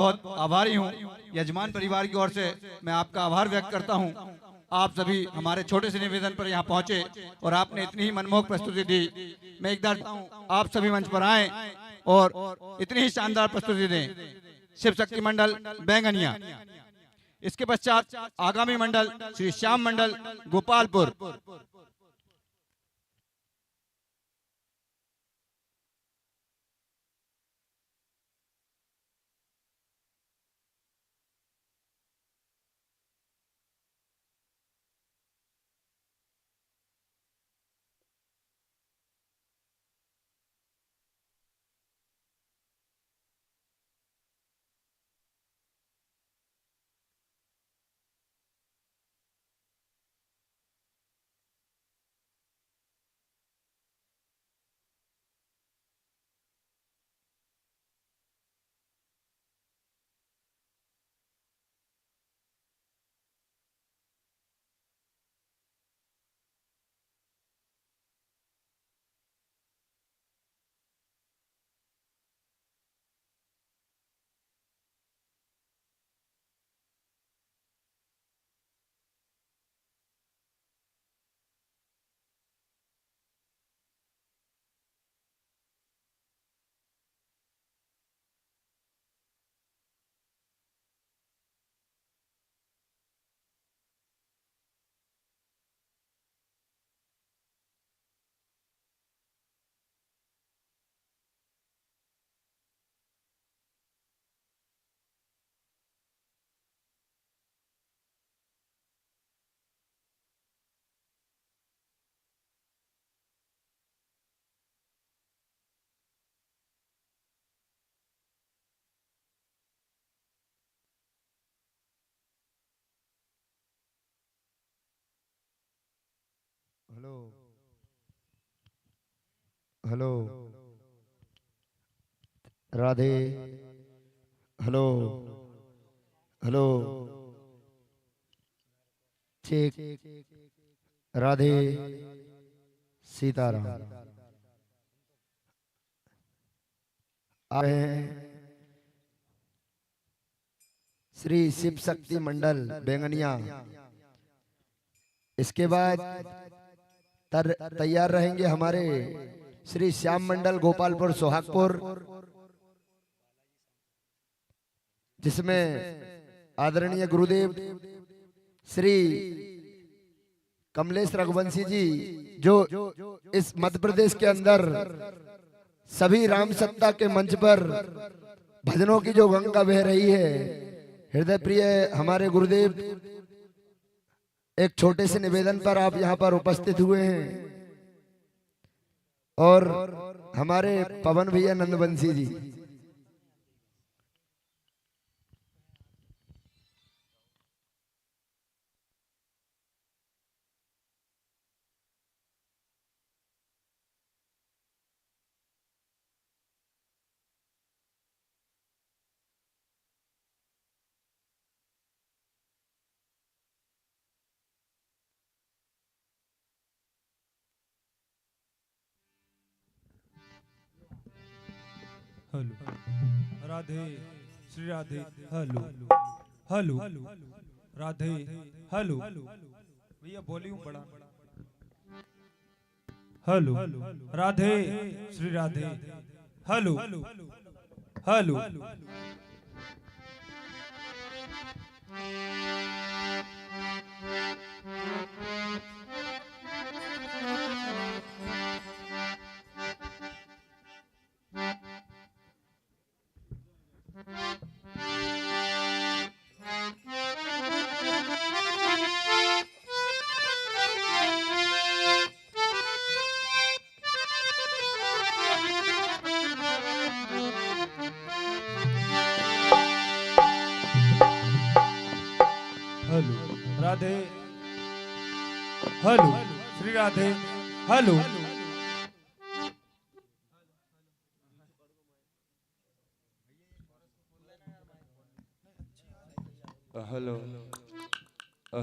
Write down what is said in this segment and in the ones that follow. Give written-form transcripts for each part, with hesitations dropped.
बहुत आभारी हूँ। यजमान परिवार की ओर से मैं आपका आभार व्यक्त करता हूँ। आप सभी हमारे छोटे से निवेदन पर यहाँ पहुंचे और आपने इतनी ही मनमोहक प्रस्तुति दी। मैं एक बार आप सभी मंच पर आए और इतनी ही शानदार प्रस्तुति दें। शिव शक्ति मंडल बैंगनिया, इसके पश्चात आगामी मंडल Shri Shyam Mandal Gopalpur. Hello hello Radhe, hello hello check, Radhe Sitaram. आ रहे हैं श्री शिव शक्ति मंडल बेंगनिया। इसके बाद तैयार रहेंगे हमारे श्री श्याम मंडल गोपालपुर सोहागपुर, जिसमें आदरणीय गुरुदेव श्री कमलेश रघुवंशी जी, जो इस मध्य प्रदेश के अंदर सभी राम सत्ता के मंच पर भजनों की जो गंगा बह रही है, हृदय प्रिय हमारे गुरुदेव, एक छोटे से निवेदन पर आप यहाँ पर उपस्थित हुए हैं। और हमारे पवन भैया Nandvanshi ji, hello Radhe Shri Radhe, hello hello Radhe, hello भैया वॉल्यूम बढ़ा, hello Radhe Shri Radhe, hello hello hello Radhe, hello Shri Radhe, hello hello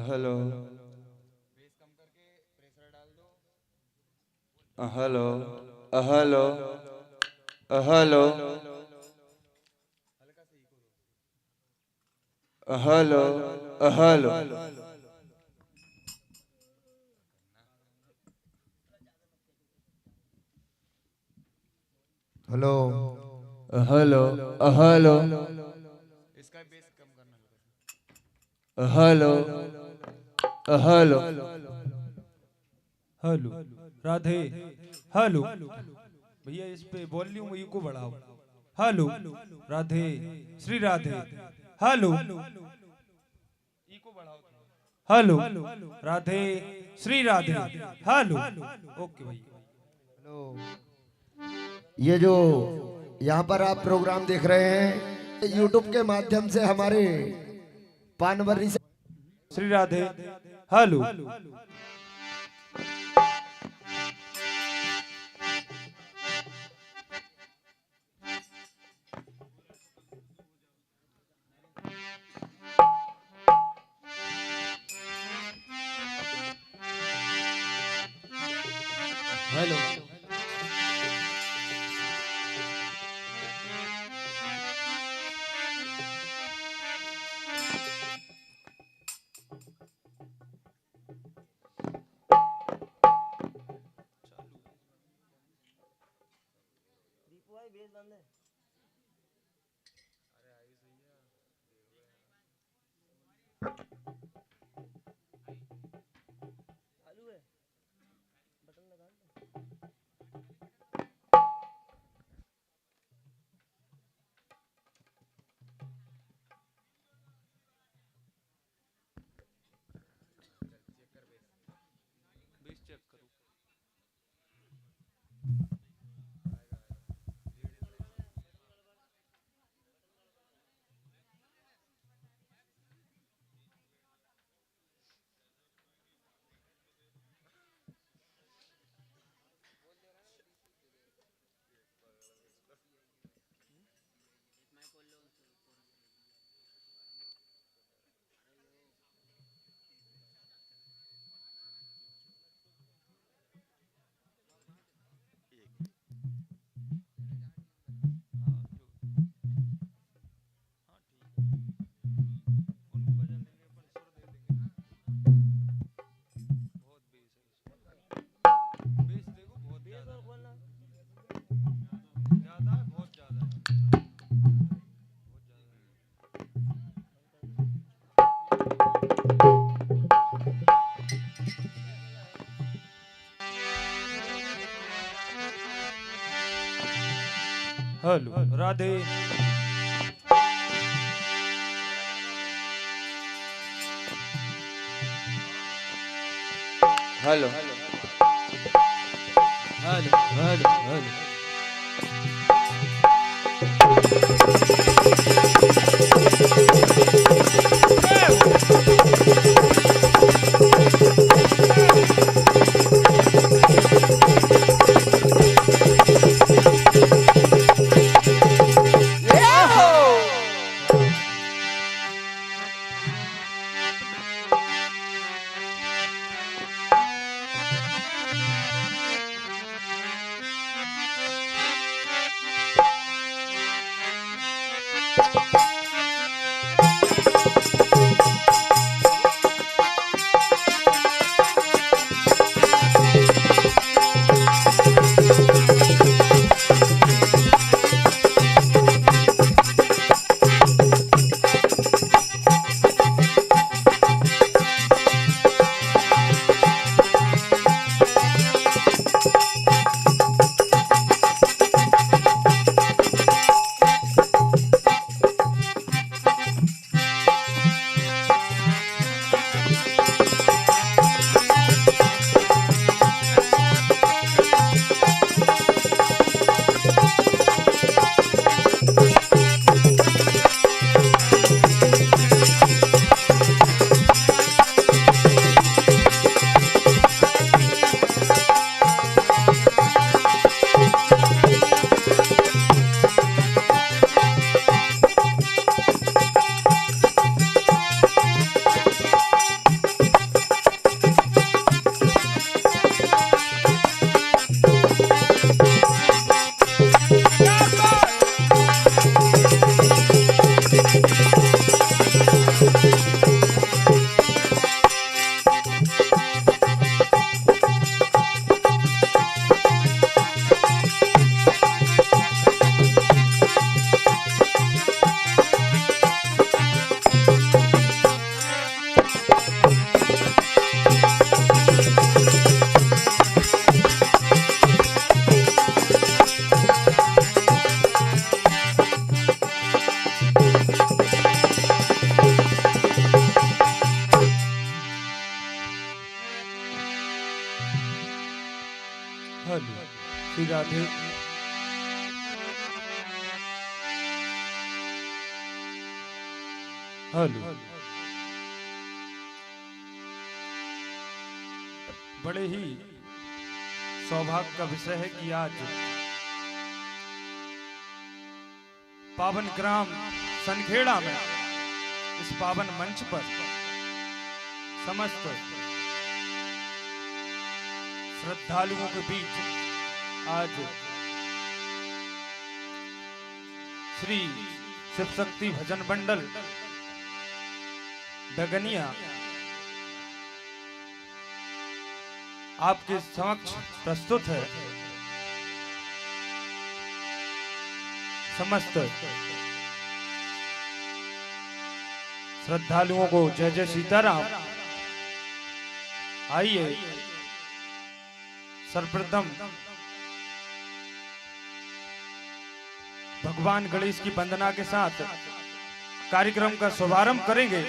hello hello hello hello hello hello hello hello hello hello hello hello Radhe hello भैया इस पे वॉल्यूम इको बढ़ाओ। Hello Radhe Shri Radhe hello echo बढ़ाओ। Hello Radhe Shri Radhe hello okay भैया। ये जो यहाँ पर आप प्रोग्राम देख रहे हैं यूट्यूब के माध्यम से हमारे पानवरी से Shri Radhe hello hello hello Radhe hello hello hello hello hello Shri Radhe hello बड़े ही सौभाग्य का विषय है कि आज पावन ग्राम सनखेड़ा में इस पावन मंच पर समस्त श्रद्धालुओं के बीच आज श्री शिव शक्ति भजन मंडल डगनिया आपके समक्ष प्रस्तुत है। समस्त श्रद्धालुओं को जय जय सीताराम। आइए सर्वप्रथम भगवान गणेश की वंदना के साथ कार्यक्रम का शुभारंभ करेंगे।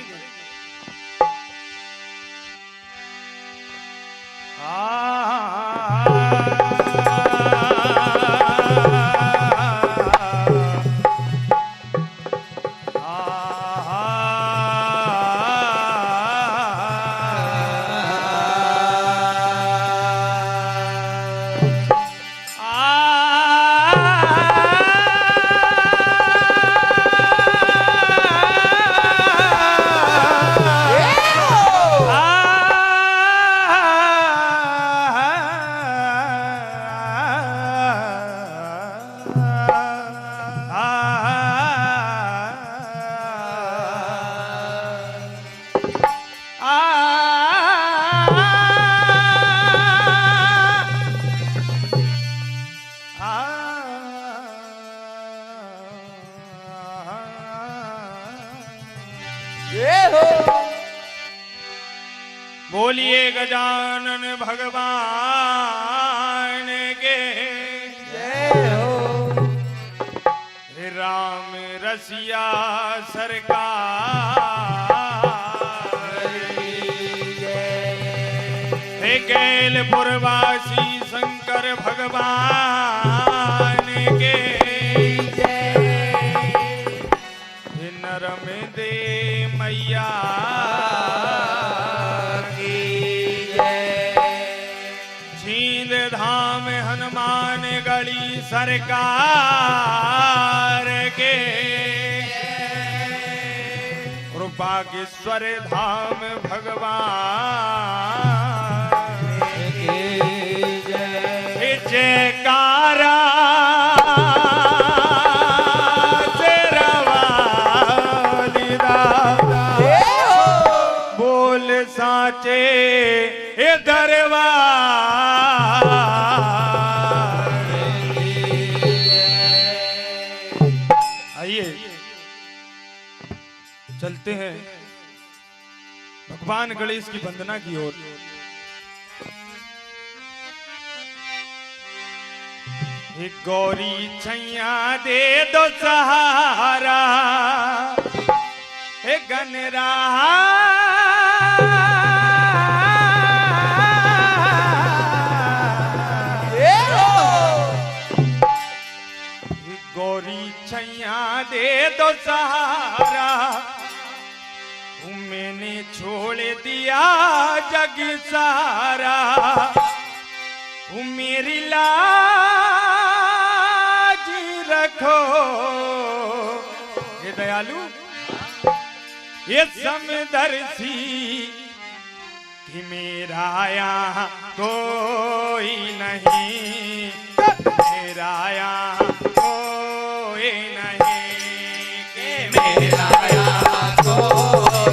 बोलिए गजानन भगवान के जय हो। हे राम रसिया सरकार, हे गैलपुरवासी शंकर भगवान के जय। हे नर्मदे मैया धाम हनुमान गढ़ी सरकार के कृपाकेश्वर धाम भगवान के जय। जयकारा शेरवाली दादा बोल साचे ए दरबार। आइए चलते हैं भगवान गणेश की वंदना की ओर। एक गौरी छैया दे दो सहारा, एक गनरा गौरी छैया दे दो सहारा। मैंने छोड़ दिया जग सारा, मेरी लाज रखो। ये दयालु ये समदर्शी कि मेरा यहाँ कोई नहीं, मेरा यहाँ कोई नहीं, कि मेरा यहाँ कोई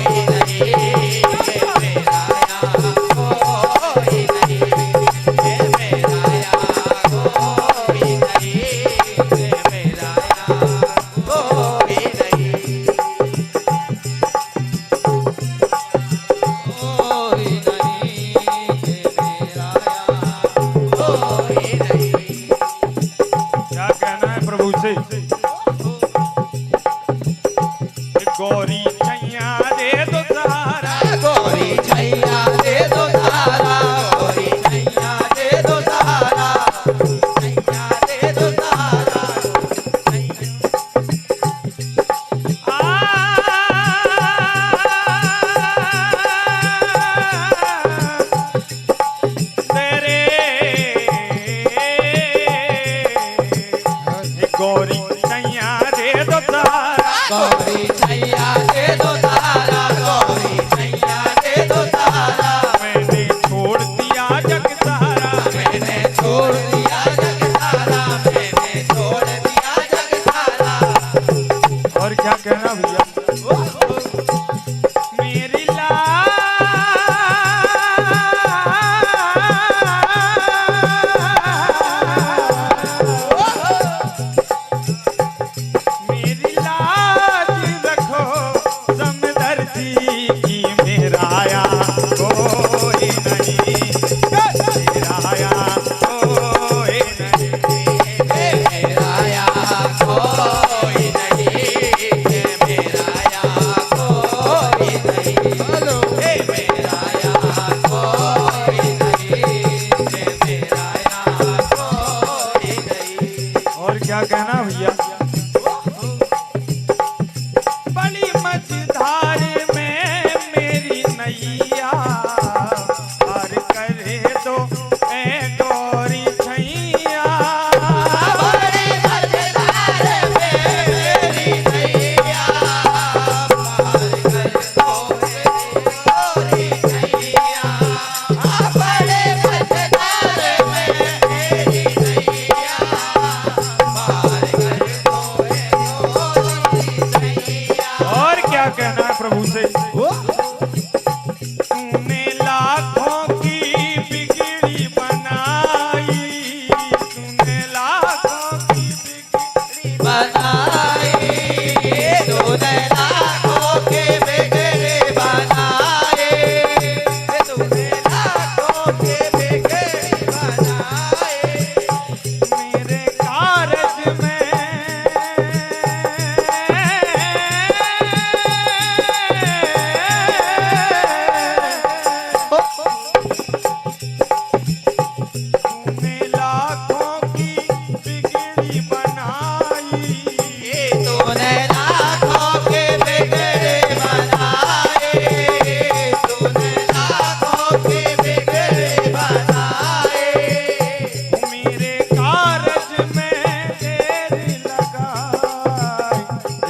गौरी छैया दे दो सहारा, गौरी छैया दे दो सहारा, गौरी छैया दे दो सहारा, छैया दे दो सहारा। तेरे गौरी छैया दे दो सहारा, गौरी छैया दे दो सहारा, गौरी छैया दे दो सहारा। मैंने छोड़ दिया जग सारा, मैंने छोड़ दिया जग सारा, मैंने छोड़ दिया जग सारा। और क्या कहना भैया, मेरी मेरी लाज रखो समदर्दी की, मेरा आया कोई नहीं, मेरा आया कोई नहीं। मेरा या कोई नहीं, मेरा या कोई नहीं, मेरा या कोई नहीं, मेरा या कोई नहीं। और क्या कहना भैया, बड़ी मझधार में मेरी नैया पार करे दो ए गौरी छैया। बड़ी मझधार में मेरी नैया पार कर दो गौरी छैया। बड़े मझधार में मेरी नैया पार कर दो गौरी छैया। और क्या कहना है प्रभु से, तूने लाखों की बिगड़ी बनाई, तूने लाखों की बिगड़ी बनाई, तूने लाखों के बिगड़े बनाए, तूने लाखों के बिगड़े बनाए। मेरे कारज में तूने लाखों की बिगड़ी बनाई, तूने लाखों के बिगड़े बनाए, तूने लाखों के बिगड़े बनाए। मेरे कारज में देर लगाई,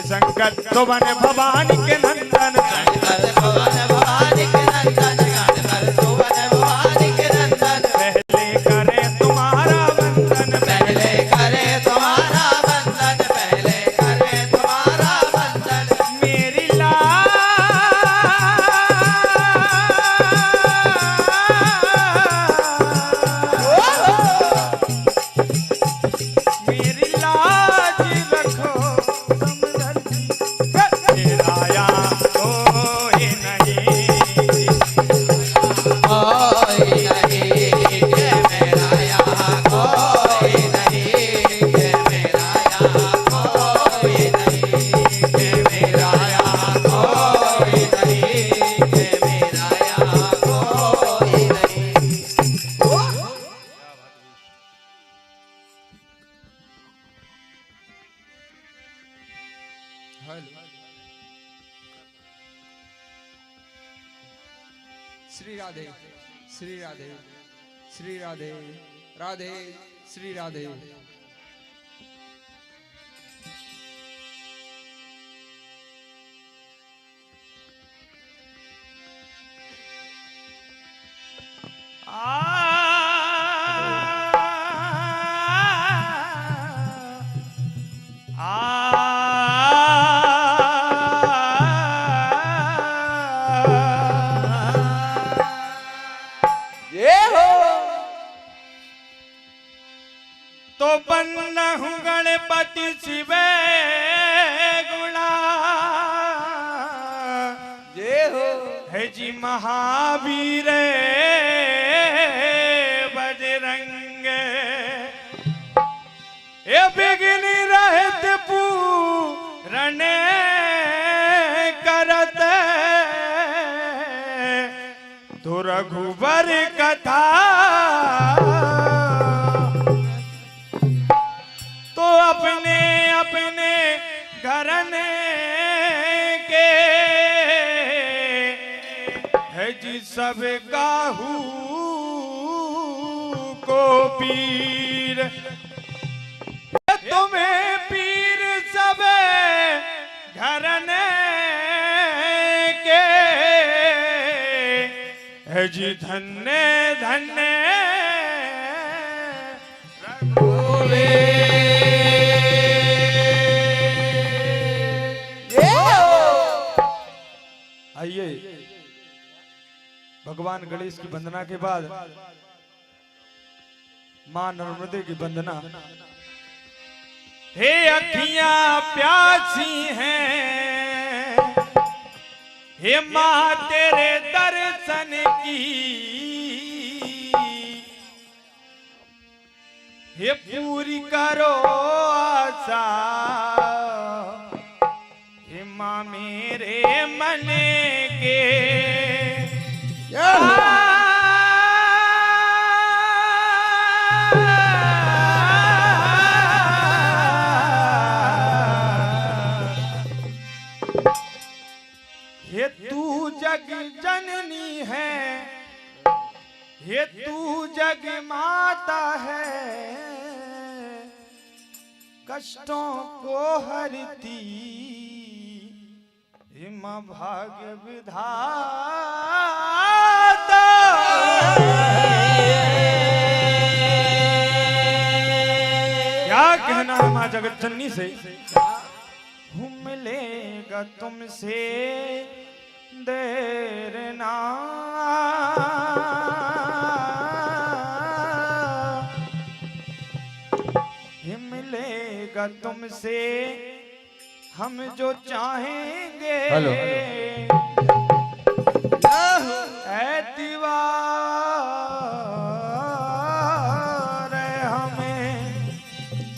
संकट तो बने भवानी के नंदन, गणपत भवन भवानी के नंदन, गणपत भवन भवानी के नंदन। पहले करे तुम्हारा वंदन, पहले करे तुम्हारा वंदन, पहले करे तुम्हारा वंदन। मेरी मेरी लाज रखो समदर्दी, मेरा या कोई नहीं, कोई नहीं, के मेरा यहाँ कोई नहीं, के मेरा यहाँ कोई नहीं, के मेरा यहाँ कोई नहीं, के मेरा यहाँ कोई नहीं। श्री राधे, श्री राधे, श्री राधे, राधे श्री राधे। ये हो तो बन्न हूँ गणपति शिवे गुणा, ये हो है जी महावीर बजरंग, ये बिगनी रहत पूरने करत तो रघुबर कथा तो अपने अपने घरने के है जी सब काहू को पीर तुम्हें पीर सब घरने के है जी धन्य धन्य आइए भगवान गणेश की वंदना के बाद मां नर्मदे की वंदना। हे अखियां प्यासी हैं हे मां तेरे दर्शन की हे पूरी करो आशा हे मां मेरे मन के हे तू जग जननी है हे तू जग माता है कष्टों को हरती हे मां भाग्य विधाता। क्या कहना है मां जगत जननी से। मिलेगा तुमसे देर ना ये मिलेगा तुमसे हम जो चाहेंगे ऐ दीवार हमें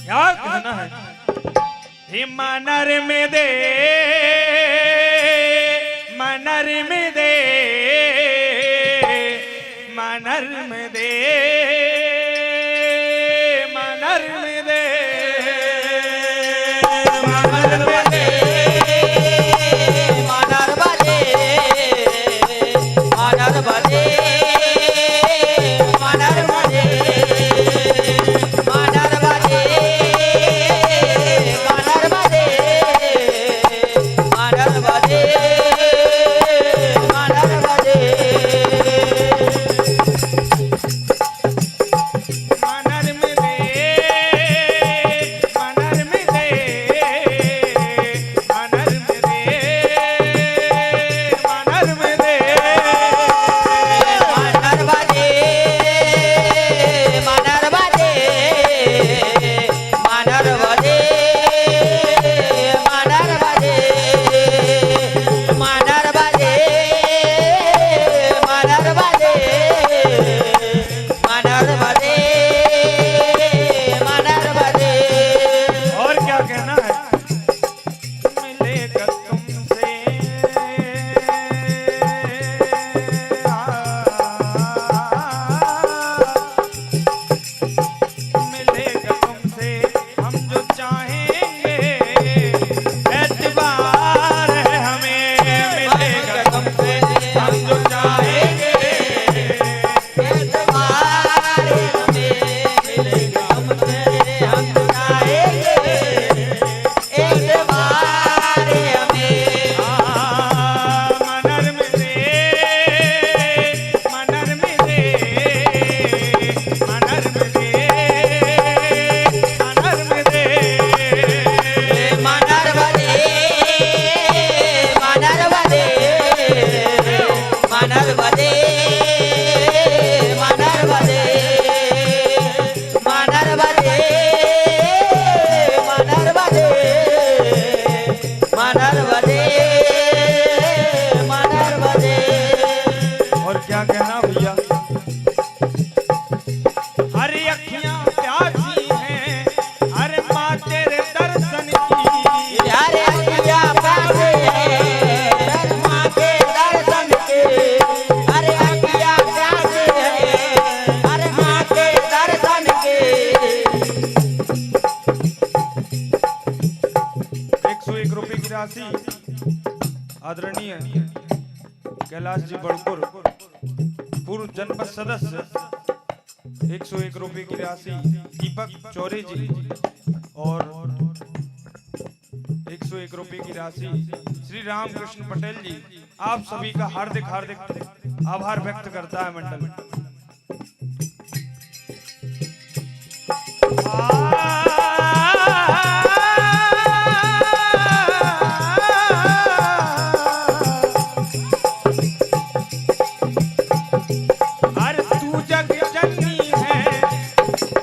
क्या कहना है। हे मनर में दे मनर में दे मनर में दे मनर में दे मनर में दे मनर बजे मनर बजे मनर बजे मनर बजे मनर बजे मनर बजे मनर बजे आदरणीय कैलाश जी बड़कुर पूर्व जनपद सदस्य 101 रुपए की राशि दीपक चौरे जी और 101 रुपए की राशि श्री रामकृष्ण पटेल जी, आप सभी का हार्दिक हार्दिक आभार व्यक्त करता है मंडल। अरे तू जग जननी है,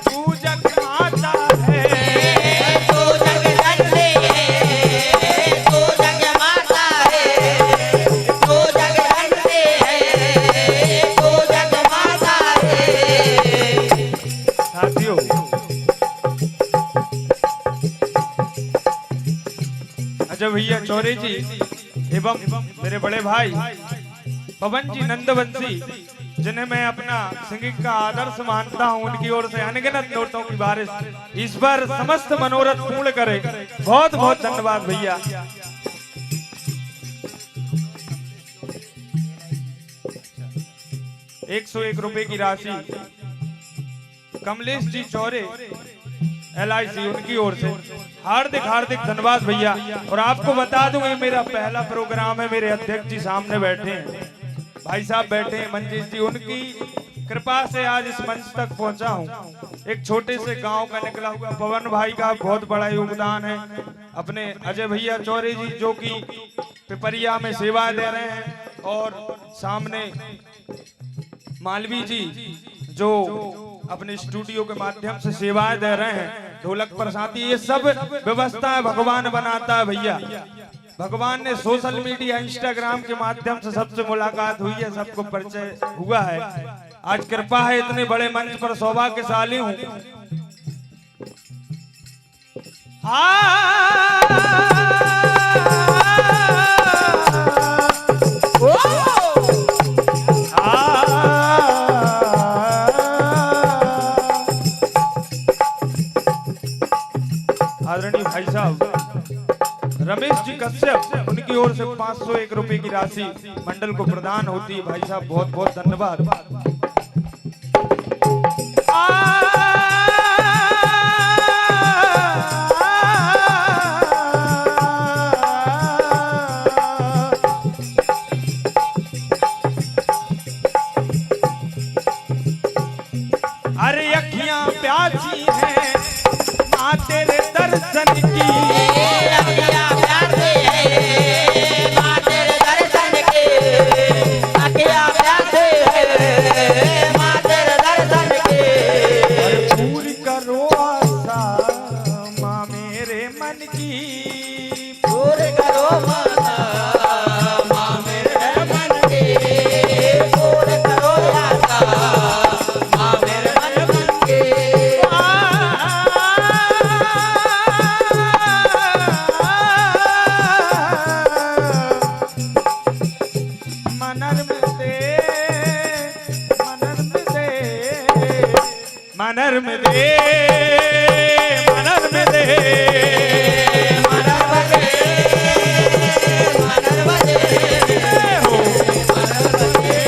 तू जग माता है, तू जग जननी है, तू जग माता है, तू जग जननी है, तू जग माता है। साथियों अजय भैया चौरे जी एवं मेरे बड़े भाई पवन जी नंदवंशी, जिन्हें मैं अपना सिंगिंग का आदर्श मानता हूं, उनकी ओर से अनगिनत नोटों की बारिश इस पर समस्त मनोरथ पूर्ण करे। बहुत बहुत धन्यवाद भैया। ₹101 की राशि कमलेश जी चौरे LIC, उनकी ओर से हार्दिक हार्दिक धन्यवाद भैया। और आपको बता दूं ये मेरा पहला प्रोग्राम है। मेरे अध्यक्ष जी सामने बैठे हैं, भाई साहब बैठे हैं मंजीश जी, उनकी कृपा से आज इस मंच तक पहुंचा हूं। एक छोटे से गांव का निकला हुआ पवन भाई का बहुत बड़ा योगदान है। अपने अजय भैया चौरे जी जो कि पिपरिया में सेवा दे रहे हैं, और सामने मालवी जी जो अपने स्टूडियो के माध्यम से सेवाएं दे रहे हैं, ढोलक पर साथी, ये सब व्यवस्था भगवान बनाता है भैया। भगवान ने सोशल मीडिया इंस्टाग्राम के माध्यम से सबसे मुलाकात हुई है, सबको परिचय हुआ है। आज कृपा है इतने बड़े मंच पर सौभाग्यशाली हूँ। आदरणीय भाई साहब रमेश जी कश्यप, उनकी ओर से 501 रुपए की राशि मंडल को प्रदान होती है। भाई साहब बहुत बहुत धन्यवाद। अरे अखियां प्यासी हैं मां तेरे दर्शन की, अखियां प्यासी है मां तेरे दर्शन की, अखियां प्यासी है मां तेरे दर्शन की। पूरी करो आशा मां मेरे मन की, पूरी करो माता मां मेरे मन की, पूरी करो आशा मां मेरे मन की। मनर में दे, मनर में दे, मनर में दे, मनर में दे, मनर बजे मनर बजे हो मनर बजे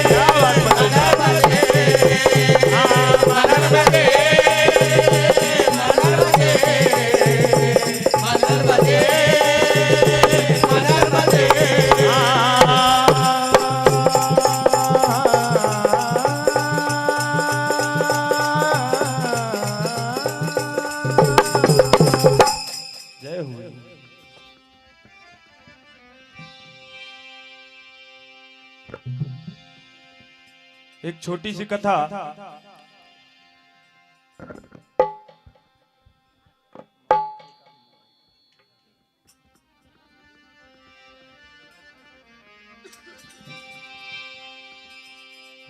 क्या बात बता। मनर बजे मनर बजे मनर बजे मनर बजे। जय हो। एक छोटी सी कथा।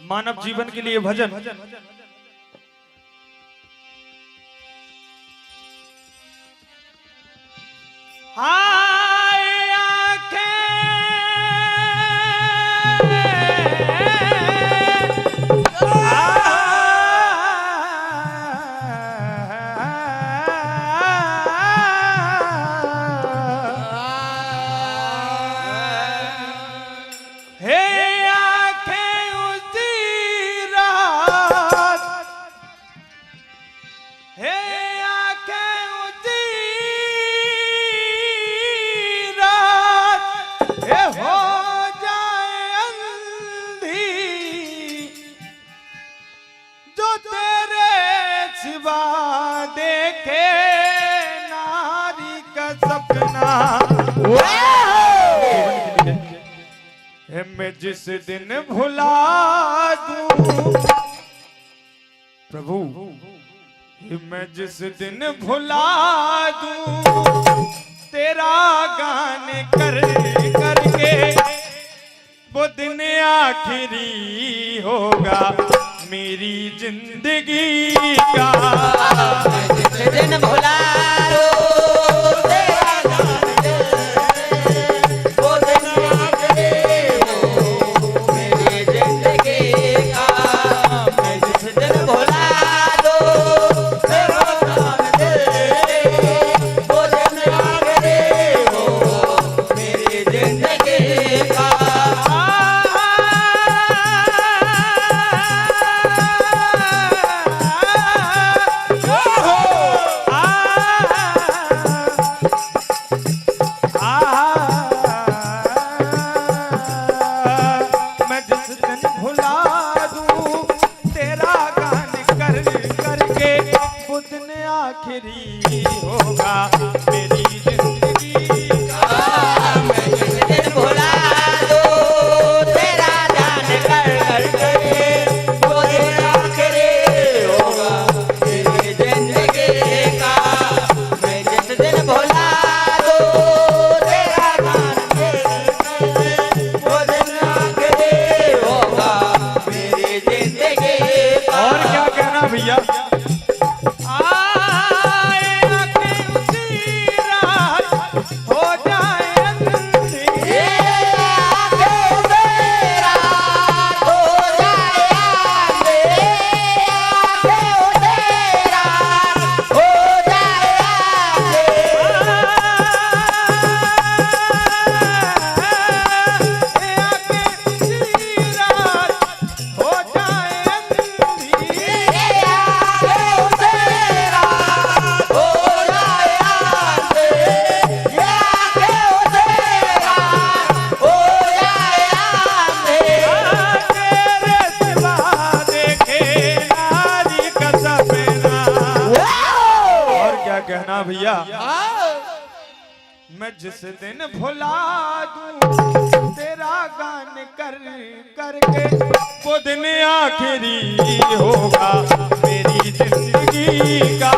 मानव जीवन के लिए भजन। हाय सिवा देखे नारी का सपना है मैं जिस दिन भुला दूं प्रभु मैं जिस दिन भुला दूं तेरा गान कर करके वो दिन आखिरी होगा मेरी जिंदगी का जिस दिन भुला दो तेरा गान वो दिन आखिरी हो मेरी जिंदगी का मैं जिस दिन भुला दो तेरा गान वो दिन आखिरी हो मेरी जिंदगी का मैं जिस दिन भुला दूं तेरा गान कर करके वो दिन आखिरी होगा मेरी जिंदगी का मैं जिस दिन भुला दो तेरा गान कर करके वो दिन आखिरी होगा मेरी जिंदगी का मैं जिस दिन भुला दो तेरा गान वो दिन आखिरी होगा मेरी जिंदगी का और क्या कहना भैया आए आके उसी रात हो जाए अंधेरी। ये आके तेरा हो जाए आके तेरा हो जाए और क्या कहना भैया मैं जिस दिन भुला दूं तेरा गान कर करके वो दिन आखिरी होगा मेरी जिंदगी का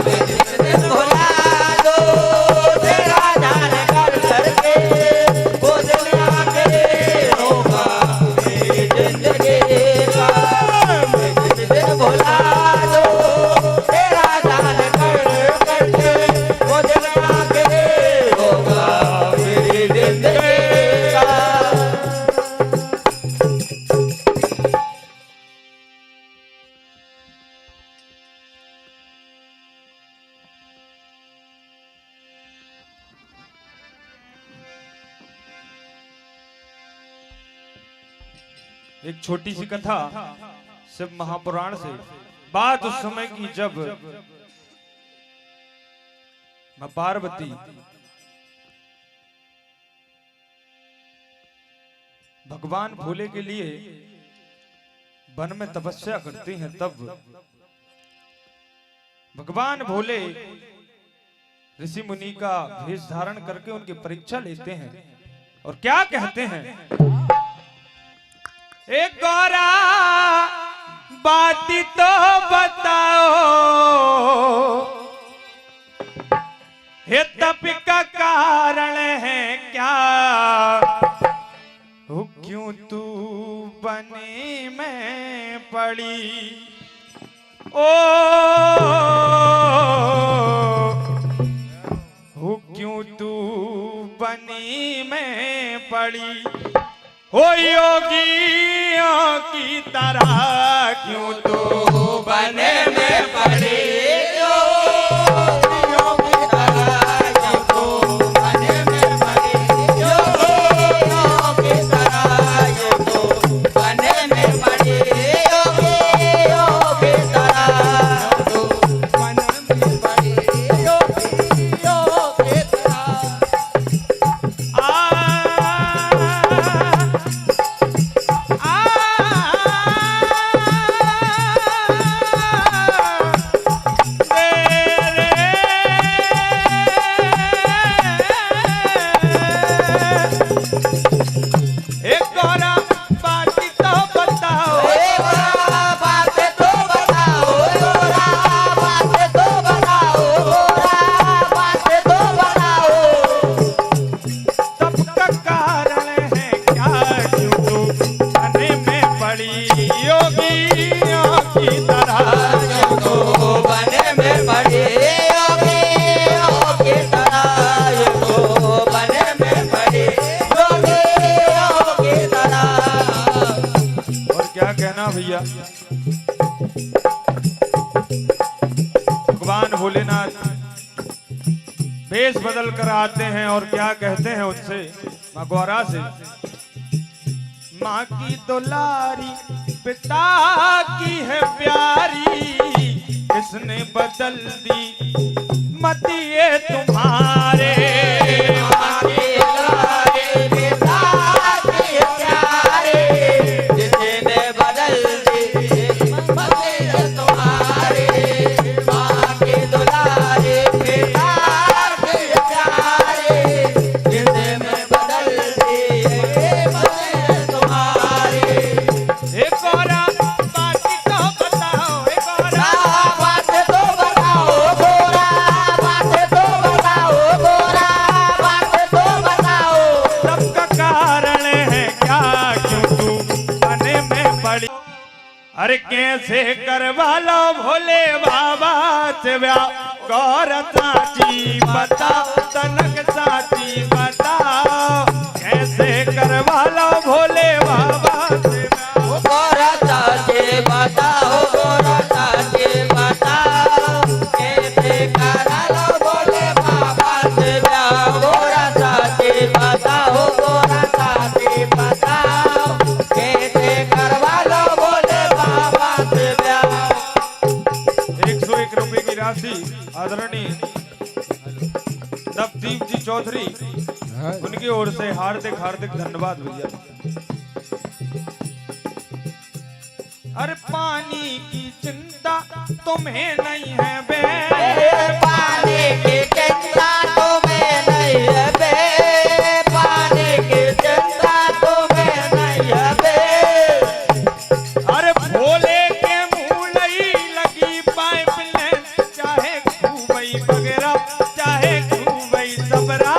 जिस दिन भुला दो तेरा गान कर करके वो दिन आखिरी होगा मेरी जिंदगी का जिस दिन भुला दो तेरा गान कर करके वो दिन आखिरी होगा मेरी जिंदगी का एक छोटी सी कथा शिव महापुराण से बात उस समय की जब मां पार्वती भगवान भोले के लिए वन में तपस्या करती हैं तब भगवान भोले ऋषि मुनि का भेष धारण करके उनकी परीक्षा लेते हैं और क्या कहते हैं एक गौरा बात तो बताओ हे तप का कारण है क्या हो क्यों तू बने में पड़ी ओ हो क्यों तू बनी में पड़ी हो योगियों की तरह क्यों तू बने में पड़े योगियों की तरह क्यों तू बने में पड़े योगियों की तरह क्यों तू बने में पड़े योगियों की तरह क्यों तू बने में पड़े योगियों की तरह भैया। भगवान भोलेनाथ भेष बदल कर आते हैं और क्या कहते हैं उनसे, माँ गौरा से, माँ की दुलारी पिता की है प्यारी, किसने बदल दी मतिए तुम्हारे। माँ की दुलारी पिता की है प्यारी, किसने बदल दी मतिए तुम्हारे। माँ की दुलारी पिता की है प्यारी, किसने बदल दी मतिए तुम्हारे। एक और बात तो बताओ, एक और बात तो बताओ गोरा, बात तो बताओ गोरा, बात तो बताओ। सबका कारण है क्या, क्यों तू बने में पड़ी। अरे कैसे करवा लो भोले बाबा से ब्याह, गौर साची बताओ, तनक साची बताओ, कैसे करवा लो भोले बाबा से ब्याह। गोरा चाचे बताओ, गोरा चाचे बताओ, कैसे करा लो बोले बाबा से ब्याह। गोरा चाचे बताओ, गोरा चाचे बताओ, कैसे करवा लो बोले बाबा से ब्याह। 101 रुपए की राशि आदरणीय नवदीप जी चौधरी, उनकी ओर से हार्दिक हार्दिक धन्यवाद भैया। अरे पानी की चिंता तुम्हें नहीं है बे, पानी की चिंता तुम्हें नहीं है बे, पानी की चिंता तुम्हें नहीं है बे। अरे भोले के मुंह नहीं लगी पाइपलाइन, चाहे खूबई बगैरा चाहे खूबई सबरा,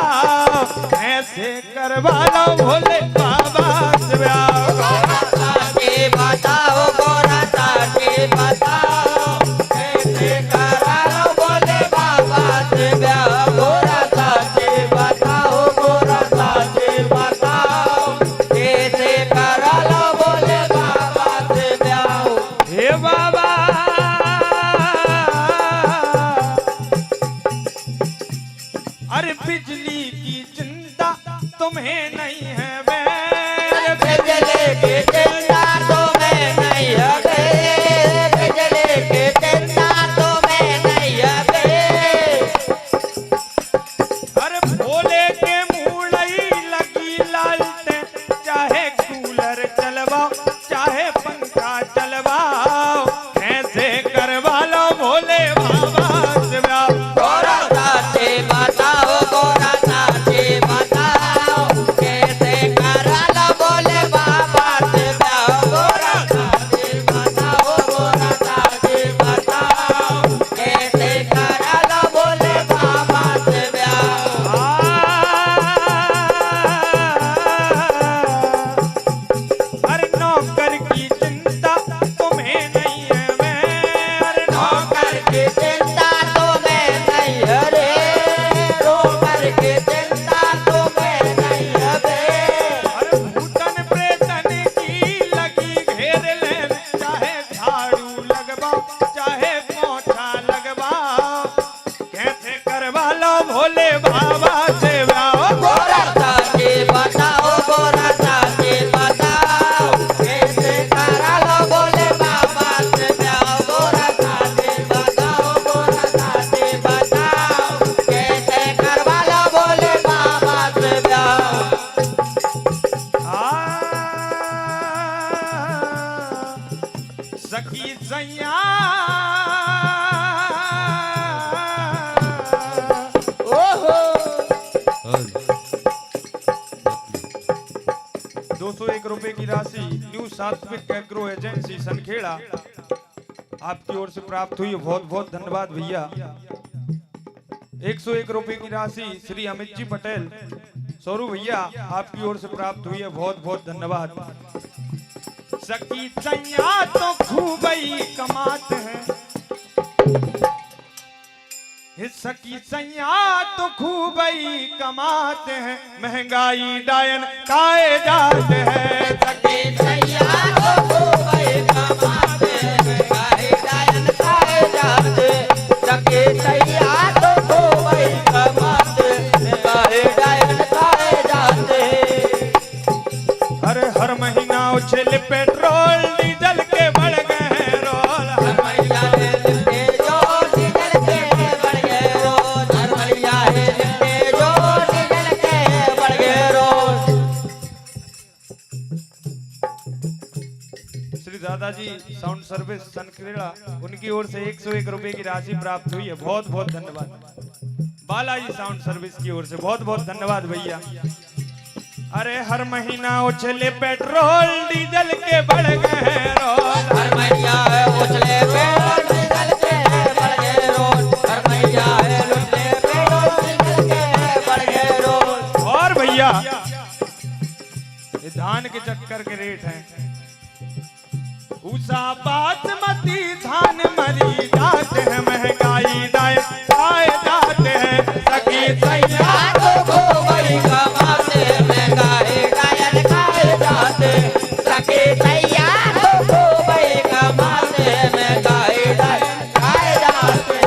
ऐसे करवा लो भोले बाबा से ब्याह। गोरा चाची बताओ, गोरा चाची बताओ, कैसे करा लो बोले बाबा से ब्याह। गोरा चाची बताओ, गोरा चाची बताओ, कैसे करा लो बोले बाबा से ब्याह। हे बाबा अरे बिजली की चिंता तुम्हें नहीं है बे, बिजली की चिंता तुम्हें नहीं है बे, बिजली की चिंता तुम्हें नहीं है बे। अरे भोले के मुंह नहीं लगी लालटेन, चाहे कूलर चलवाओ चाहे पंखा चलवाओ, कैसे करवा लो भोले बाबा से ब्याह। गोरा चाची बताओ, गोरा चाची बताओ, कैसे करा लो बोले बाबा से ब्याह। गोरा चाची बताओ, गोरा चाची बताओ, कैसे करा लो बोले बाबा से ब्याह। अरे नौकर की चिंता तुम्हें नहीं है बे, अरे नौकर की चिंता तुम्हें नहीं है रे, नौकर की चिंता तुम्हें नहीं है बे। अरे भूतन प्रेतन की लगी घेर लेन, चाहे झाड़ू लगवाओ चाहे पोछा लगवाओ, कैसे करवा लो भोले बाबा से ब्याह। गोरा चाची बताओ, गोरा चाची बताओ, कैसे करा लो बोले बाबा से ब्याह। गोरा चाची बताओ, गोरा चाची बताओ, कैसे करवा लो बोले बाबा से ब्याह। सखी सैया ओहो 201 रुपए की राशि न्यू सात्विक एग्रो एजेंसी सनखेड़ा आपकी ओर से प्राप्त हुई, बहुत बहुत धन्यवाद भैया। 101 रुपए की राशि श्री अमित जी पटेल सौरू भैया आपकी ओर से प्राप्त हुई है, बहुत बहुत धन्यवाद। सखी सैया तो खूब ही कमाते हैं, सखी सैया तो खूब ही कमाते हैं, महंगाई डायन खाए जाते हैं। सखी सैया तो खूब ही कमाते हर महीना उछल पेट्रोल डीजल के बढ़ गए हैं रोल। हर महीना है जिसके जो डीजल के बढ़ गए रोल। हर महीना है जिसके जो डीजल के बढ़ गए रोल। श्री दादाजी साउंड सर्विस सनक्रीड़ा उनकी ओर से 101 रुपए की राशि प्राप्त हुई है। बहुत बहुत धन्यवाद। बालाजी साउंड सर्विस की ओर से बहुत बहुत धन्यवाद भैया। अरे हर महीना उछले पेट्रोल डीजल के बढ़ गए हैं रोल। हर महीना है उछले पेट्रोल डीजल के बढ़ गए रोल। हर महीना है उछले पेट्रोल डीजल के बढ़ गए रोल। और भैया ये धान के चक्कर के रेट हैं। ऊसा बासमती धान मरी जाते हैं, महंगाई आए जाते हैं। सखी सैया तो बड़ी कमाते महंगाई डायल खाए जाते। सके सैया तो बड़ी कमाते महंगाई डायल खाए जाते।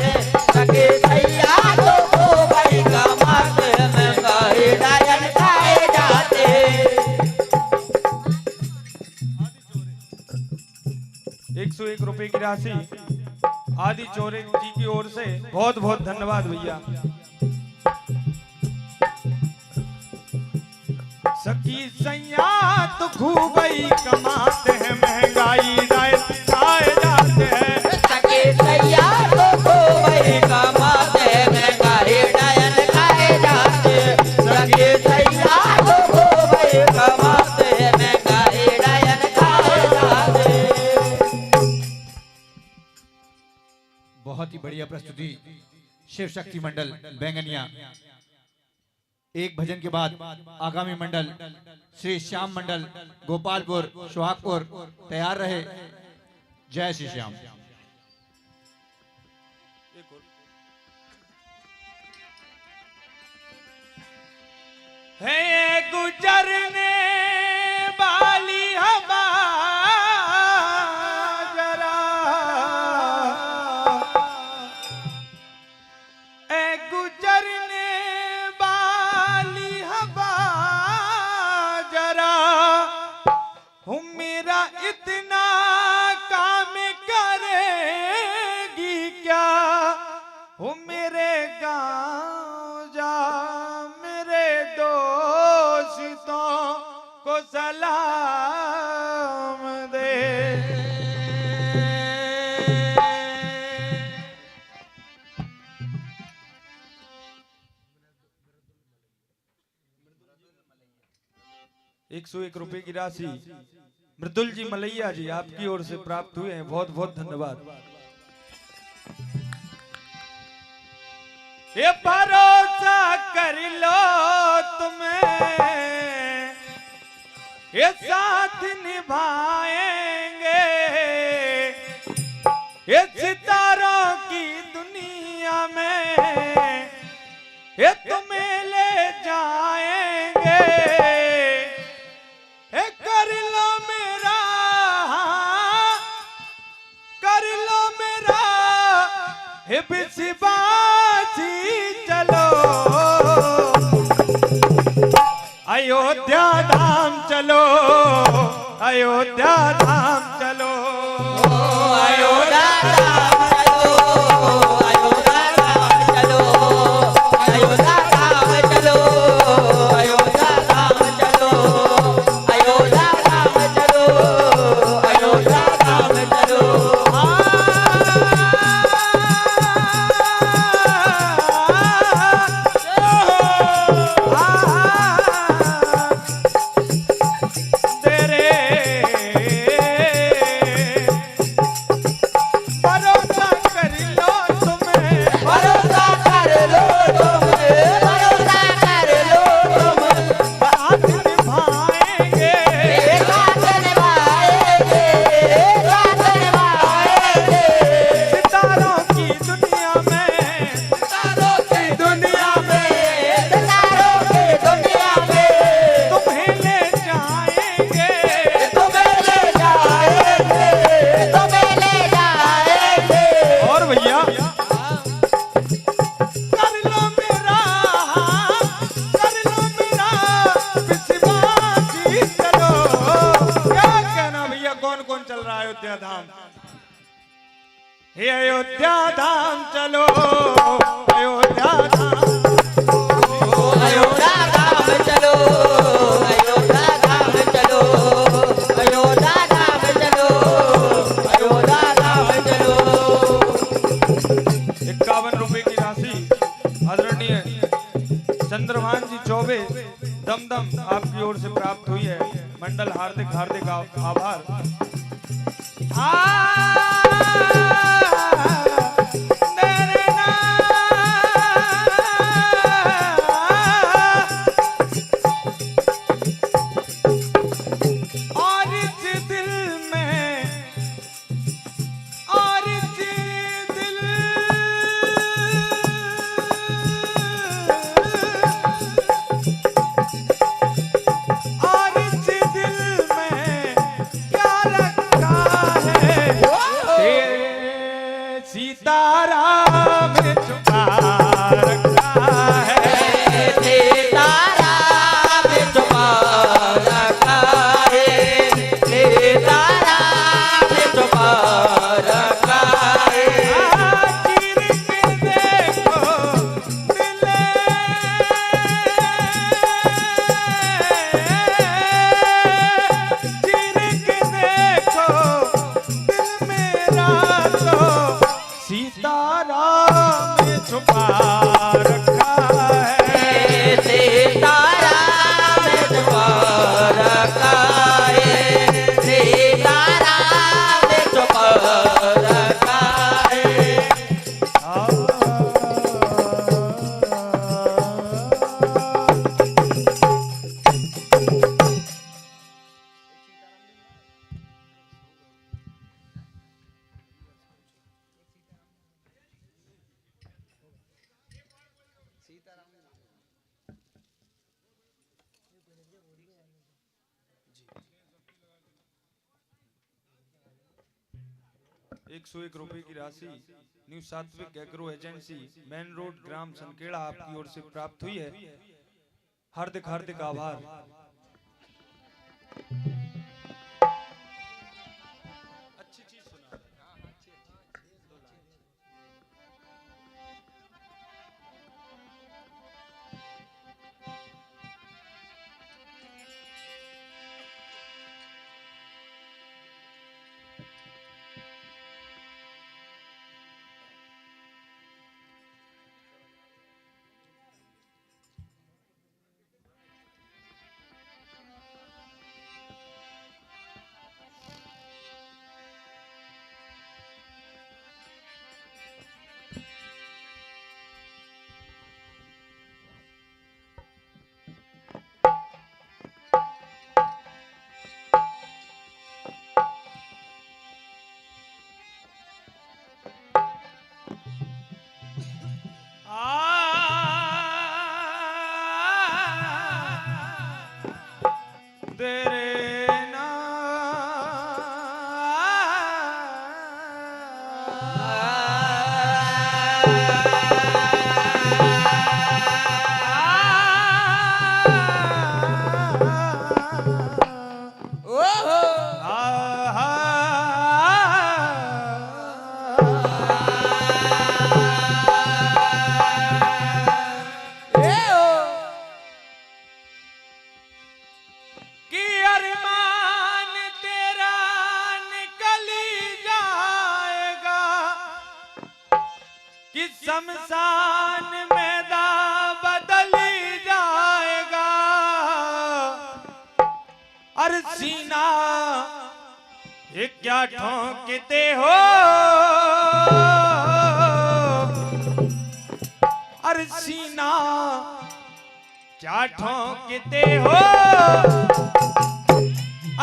सके सैया तो बड़ी कमाते महंगाई डायल खाए जाते। 101 रुपए की राशि आदि चोरे जी की ओर से बहुत बहुत धन्यवाद भैया। सखी सैया तो खूब ही कमाते हैं, महंगाई आए जाते हैं। सके सैया तो बड़ी कमाते महंगाई डायल खाए जाते। सके सैया तो बड़ी कमाते महंगाई डायल खाए जाते। बहुत ही बढ़िया प्रस्तुति शिव शक्ति मंडल बैंगनिया। एक भजन के बाद आगामी मंडल श्री श्याम मंडल गोपालपुर सुहागपुर तैयार रहे। जय श्री श्याम। है गुजरने वाली हवा जरा, ए गुजरने वाली हवा जरा, हूँ मेरा इतना काम करेगी क्या। हूँ मेरे गाँव जा मेरे दोस्तों को सलाम दे। ₹101 रुपए की राशि मृदुल जी मलैया जी आपकी ओर से प्राप्त हुए हैं। बहुत बहुत धन्यवाद। ये भरोसा कर लो तुम्हें, ये साथ निभाएंगे। ये सितारों की दुनिया में ये तुम्हें ले जाएंगे। ये कर लो मेरा, कर लो मेरा हे बिस्वासी। चलो अयोध्या धाम चलो, अयोध्या धाम चलो, अयोध्या धाम चलो, अयोध्या धाम चलो, अयोध्या धाम चलो, अयोध्या धाम चलो, अयोध्या धाम चलो, अयोध्या धाम चलो। तेरे अयोध्या धाम। हे अयोध्या धाम चलो, अयोध्या धाम, अयोध्या धाम चलो, अयोध्या धाम चलो, अयोध्या धाम चलो, अयोध्या धाम चलो। 51 रुपए की राशि आदरणीय चंद्रभान जी चौबे दमदम आपकी ओर से प्राप्त हुई है। मंडल हार्दिक हार्दिक आभार। सीताराम छुपा रखा है, सीताराम छुपा रखा है, सीताराम छुपा रखा है। चीर के देखो मिले, चीर के देखो दिल मेरा तो सीताराम छुपा रखा है, सीताराम छुपा रखा है, सीताराम छुपा रखा है। ₹101 की राशि न्यू सात्विक एग्रो एजेंसी मेन रोड ग्राम संकेड़ा आपकी ओर से प्राप्त हुई है। हार्दिक हार्दिक आभार। अच्छी चीज सुना। शमशान मैदान बदल जाएगा। अरे सीना ये क्या ठोंकते हो, अरे सीना क्या ठोंकते हो,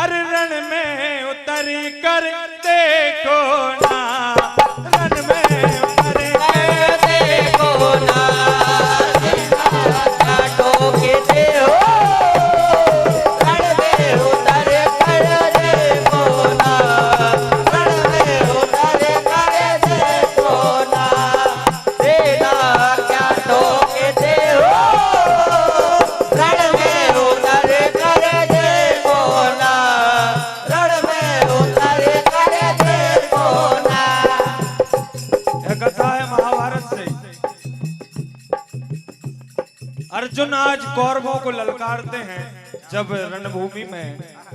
अरे रण में उतर कर देखो ना, रण में उतर कर देखो ना, क्या ठोकते हो, रण में उतर कर देखो ना, रण में उतर कर देखो ना, सीना क्या ठोकते हो, रण में उतर कर आज कौरवों को ललकारते हैं, जब रणभूमि में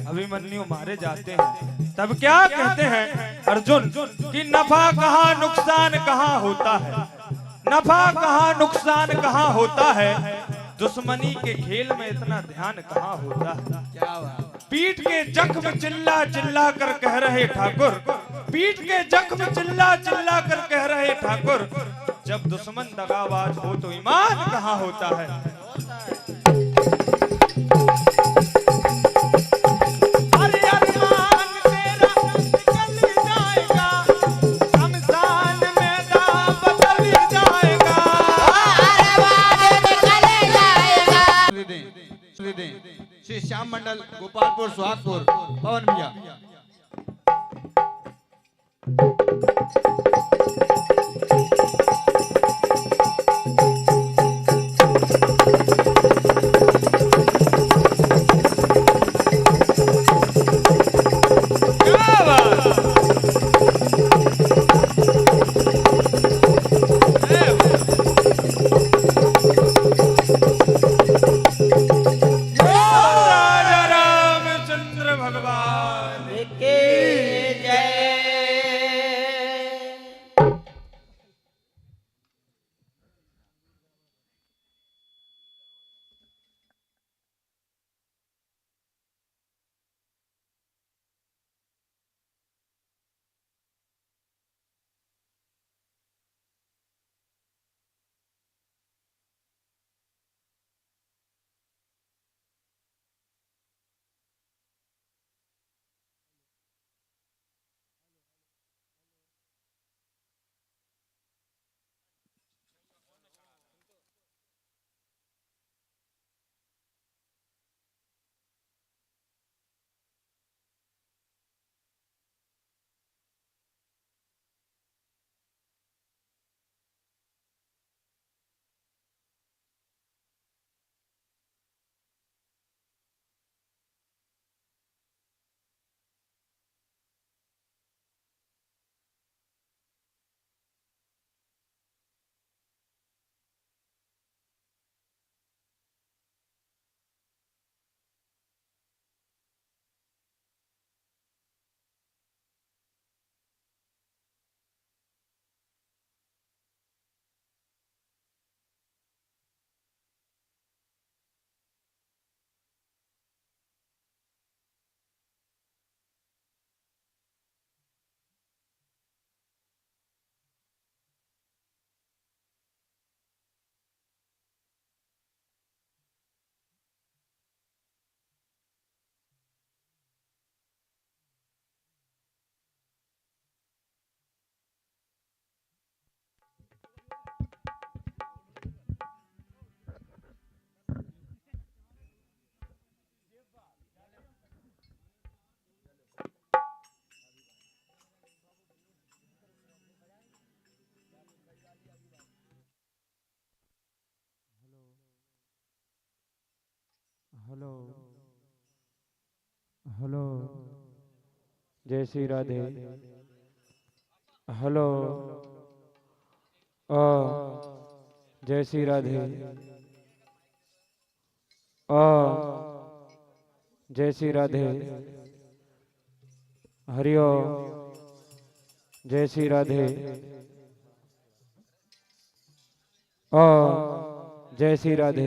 अभिमन्यु मारे जाते हैं, तब क्या कहते हैं अर्जुन कि नफा कहाँ नुकसान कहाँ होता है, नफा कहाँ नुकसान कहाँ होता है, दुश्मनी के खेल में इतना ध्यान कहाँ होता है। क्या बात। पीठ के जख्म चिल्ला चिल्ला कर कह रहे ठाकुर, पीठ के जख्म चिल्ला चिल्ला कर कह रहे ठाकुर, जब दुश्मन दगाबाज हो तो ईमान कहाँ होता है। अरे अरमान तेरा निकल जाएगा, शमशान में दाव बदल जाएगा। श्री श्याम मंडल गोपालपुर सुहागपुर पवन भैया। राजा रामचंद्र भगवान के जय। हेलो हेलो, जय श्री राधे। हेलो जय श्री राधे। जय श्री राधे। हरिओ जय श्री राधे। जय श्री राधे।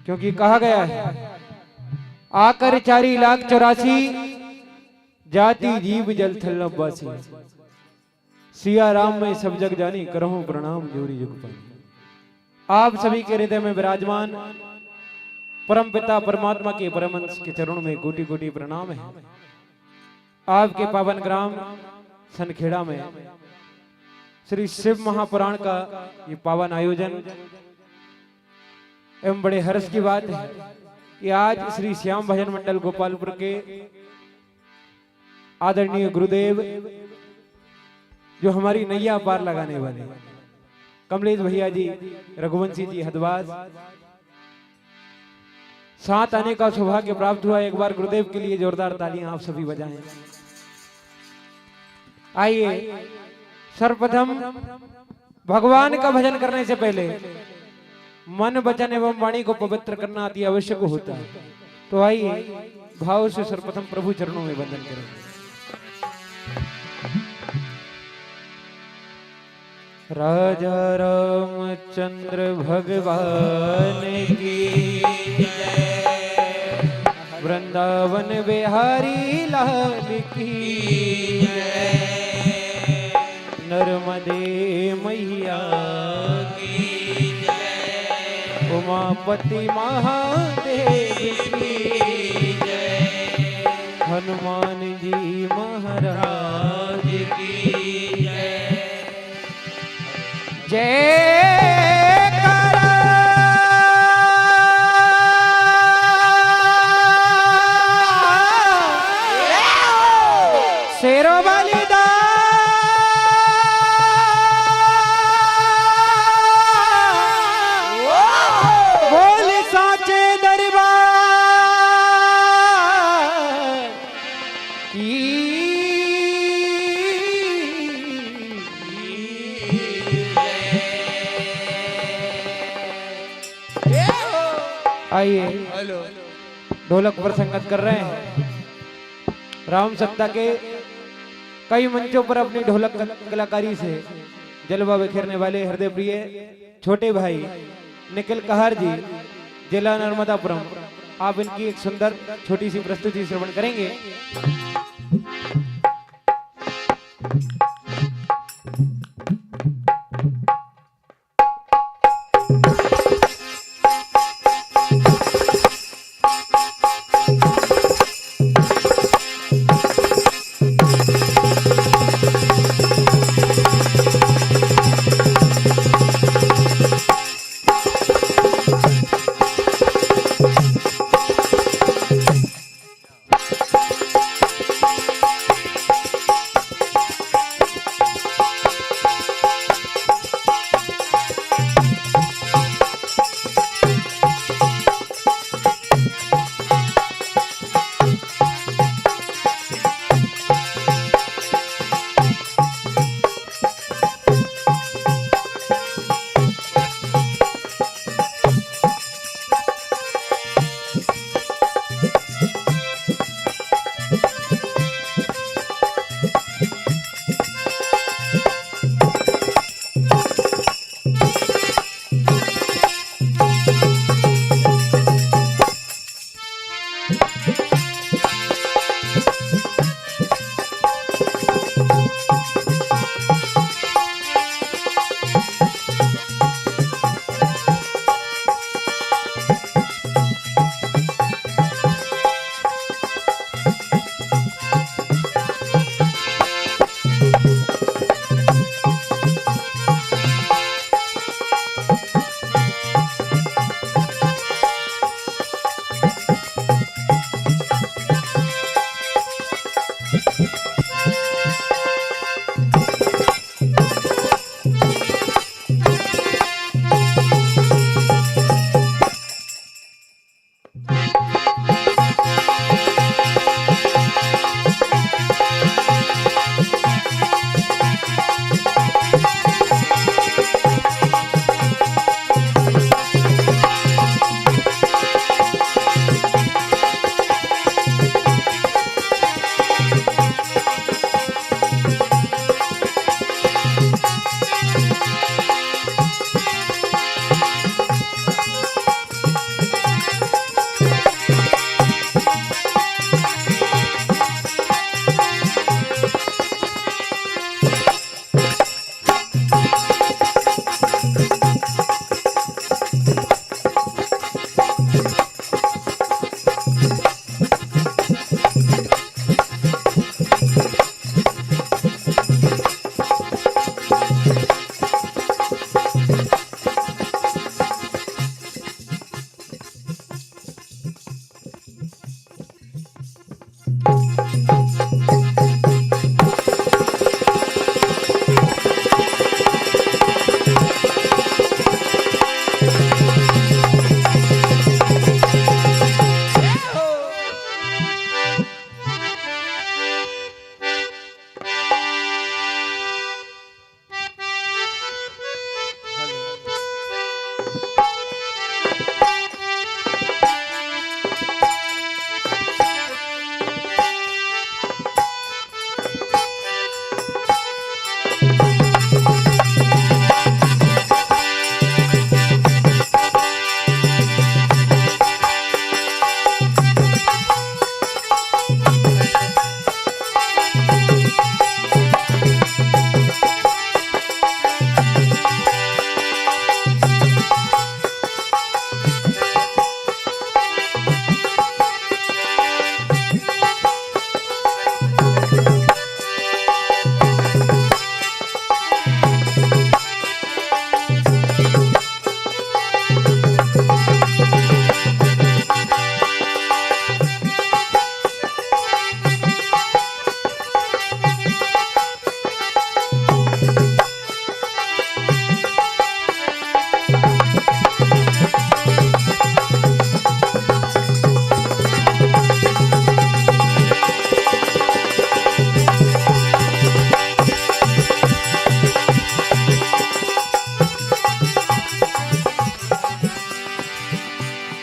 क्योंकि कहा गया है आकर 4,84,000 जाति जीव जल थल नब्बासी। सिया राम में सब जग जानी करहूं प्रणाम जोरी जुग पानी। आप सभी के हृदय में विराजमान परम पिता परमात्मा के परमहंस के चरणों में कोटि कोटि प्रणाम है। आपके पावन ग्राम सनखेड़ा में श्री शिव महापुराण का ये पावन आयोजन एवं बड़े हर्ष की बात है कि आज श्री श्याम भजन मंडल गोपालपुर के आदरणीय गुरुदेव जो हमारी नैया पार लगाने वाले कमलेश भैया जी, रघुवंशी जी हदवास, साथ आने का सौभाग्य प्राप्त हुआ। एक बार गुरुदेव के लिए जोरदार तालियां आप सभी बजाएं। आइए सर्वप्रथम भगवान का भजन करने से पहले मन वचन एवं वाणी को पवित्र करना अति आवश्यक होता है। तो आइए भाव से सर्वप्रथम प्रभु चरणों में वंदन करें। राजा रामचंद्र भगवान की जय, वृंदावन बिहारी लाल की जय, नर्मदे मैया की जय, उमापति महादेव की जय, हनुमान जी महाराज की जय। जय करा शेरो बलिदा बोल साचे दरबार की। आइए ढोलक पर संगत कर रहे हैं। राम सत्ता के कई मंचों पर अपनी ढोलक कलाकारी से जलवा बिखेरने वाले हृदय प्रिय छोटे भाई निखिल कहार जी, जिला नर्मदापुरम, आप इनकी एक सुंदर छोटी सी प्रस्तुति श्रवण करेंगे।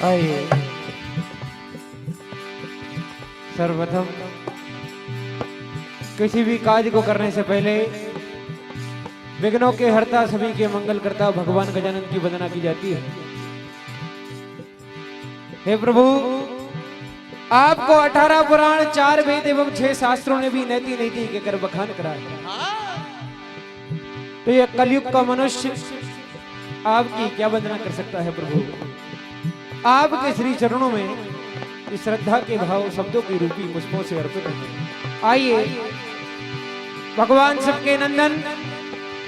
आइए सर्वप्रथम किसी भी कार्य को करने से पहले विघ्नों के हरता सभी के मंगल करता भगवान गजानन की वंदना की जाती है। हे प्रभु, आपको 18 पुराण 4 वेद एवं 6 शास्त्रों ने भी नैति नैति के कर बखान करा है। तो यह कलयुग का मनुष्य आपकी क्या वंदना कर सकता है प्रभु। आपके श्री चरणों में इस श्रद्धा के भाव शब्दों की रूपी पुष्पों से अर्पित है। आइए भगवान सबके नंदन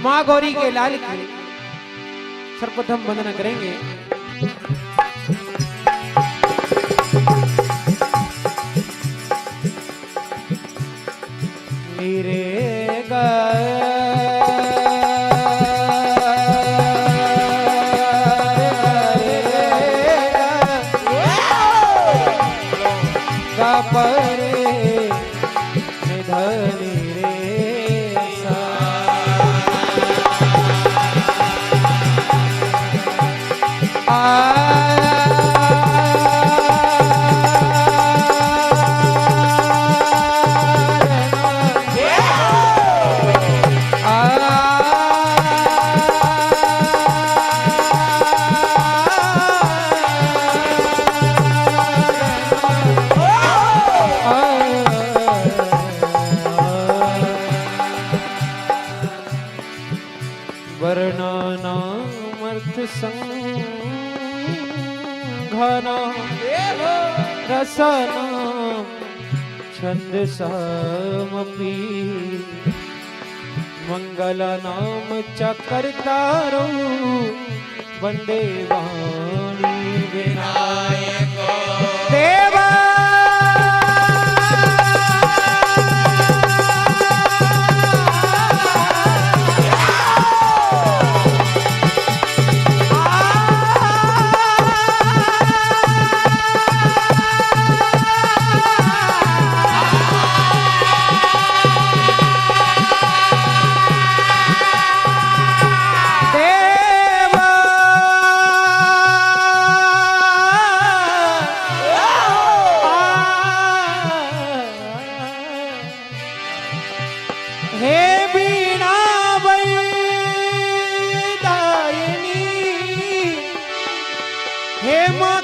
माँ गौरी के लाल की सर्वप्रथम वंदना करेंगे। मेरे वर्णानामर्थ संघाना रसानां छन्दसामपि मंगलानाम च कर्तारो वन्दे वाणी विनायको देवा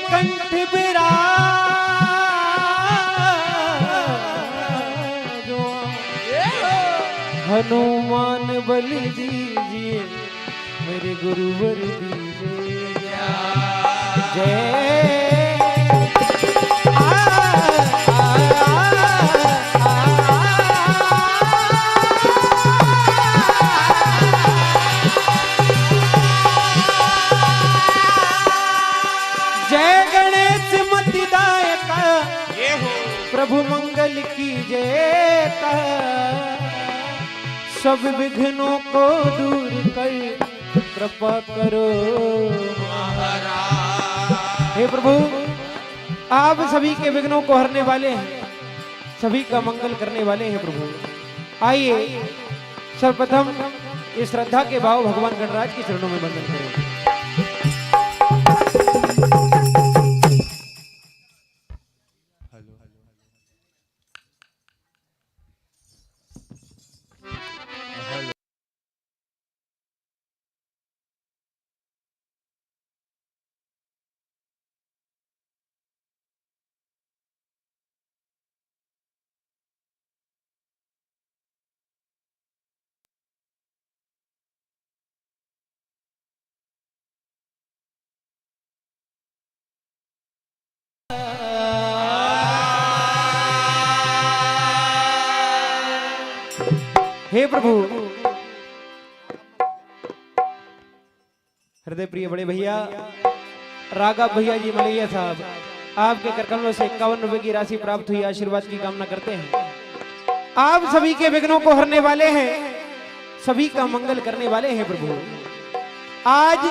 कंठ बिराजो हनुमान बलि दीजिए मेरे गुरुवर दीजिए जय प्रभु मंगल की जय कह सब विघ्नों को दूर कर कृपा करो महाराज। हे प्रभु, आप सभी के विघ्नों को हरने वाले हैं, सभी का मंगल करने वाले हैं प्रभु। आइए सर्वप्रथम इस श्रद्धा के भाव भगवान गणराज के चरणों में वंदन करें। हे प्रभु, हृदय प्रिय बड़े भैया राघव भैया जी मलैया साहब, आपके करकमलों से 51 रुपए की राशि प्राप्त हुई। आशीर्वाद की कामना करते हैं। आप सभी के विघ्नों को हरने वाले हैं, सभी का मंगल करने वाले हैं प्रभु। आज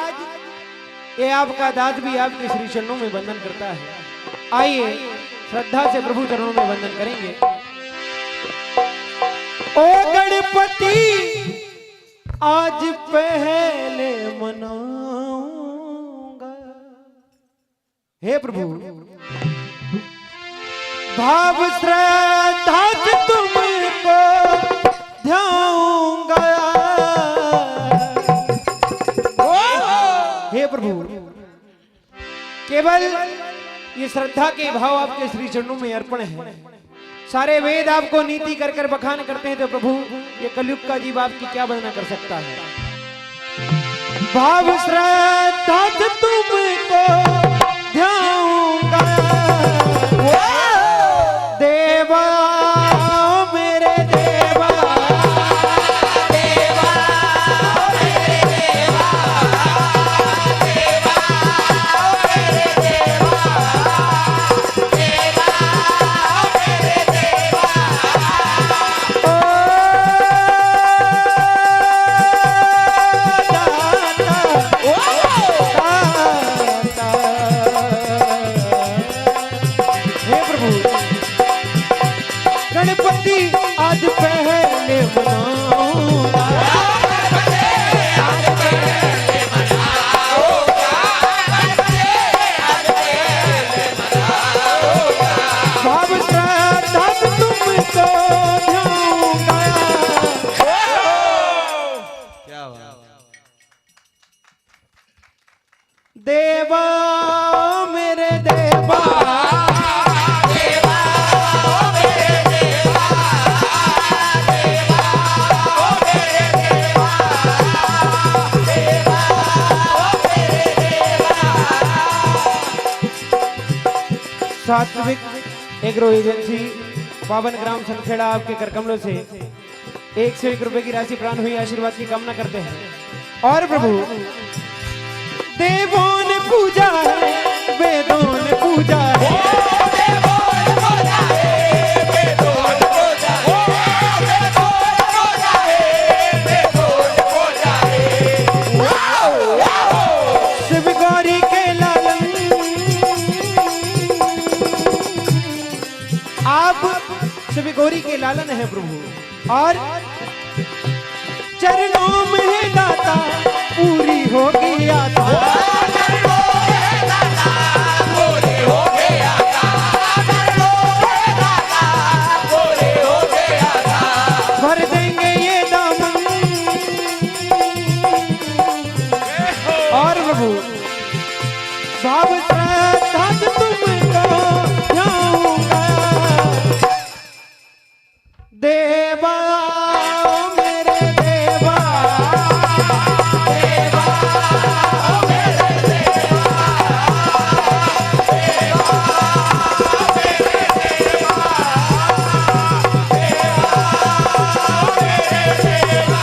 ये आपका दास भी आपके श्री चरणों में वंदन करता है। आइए श्रद्धा से प्रभु चरणों में वंदन करेंगे। ओ गणपति आज पहले मनाऊंगा हे प्रभु भाव श्रद्धा से तुमको ध्याऊंगा। हे प्रभु केवल ये श्रद्धा के भाव आपके श्री चरणों में अर्पण है। सारे वेद आपको नीति कर कर बखान करते हैं, तो प्रभु ये कलयुग का जीव आपकी क्या वर्णना कर सकता है। भाव श्रद्धा से तुमको ध्याऊंगा देवा मेरे देवा, देवा मेरे देवा, देवा मेरे देवा, देवा मेरे देवा। हे प्रभु गणपति आज पहले मनाऊंगा, भाव श्रद्धा से तुमको ध्याऊंगा। क्या बात। देवा मेरे देवा, सात्विक एग्रो एजेंसी पावन ग्राम सनखेड़ा आपके कर कमलों से 101 रुपए की राशि प्रदान हुई, आशीर्वाद की कामना करते हैं। और प्रभु देवों ने पूजा है, वेदों ने पूजा है, शिव गौरी के लालन आप शिव गौरी के लालन है प्रभु। और चरणों में दाता पूरी हो गया था, भर देंगे ये दामन। और प्रभु भाव श्रद्धा से तुमको ध्याऊंगा देवा मेरे देवा, देवा मेरे देवा, देवा मेरे देवा, देवा मेरे देवा।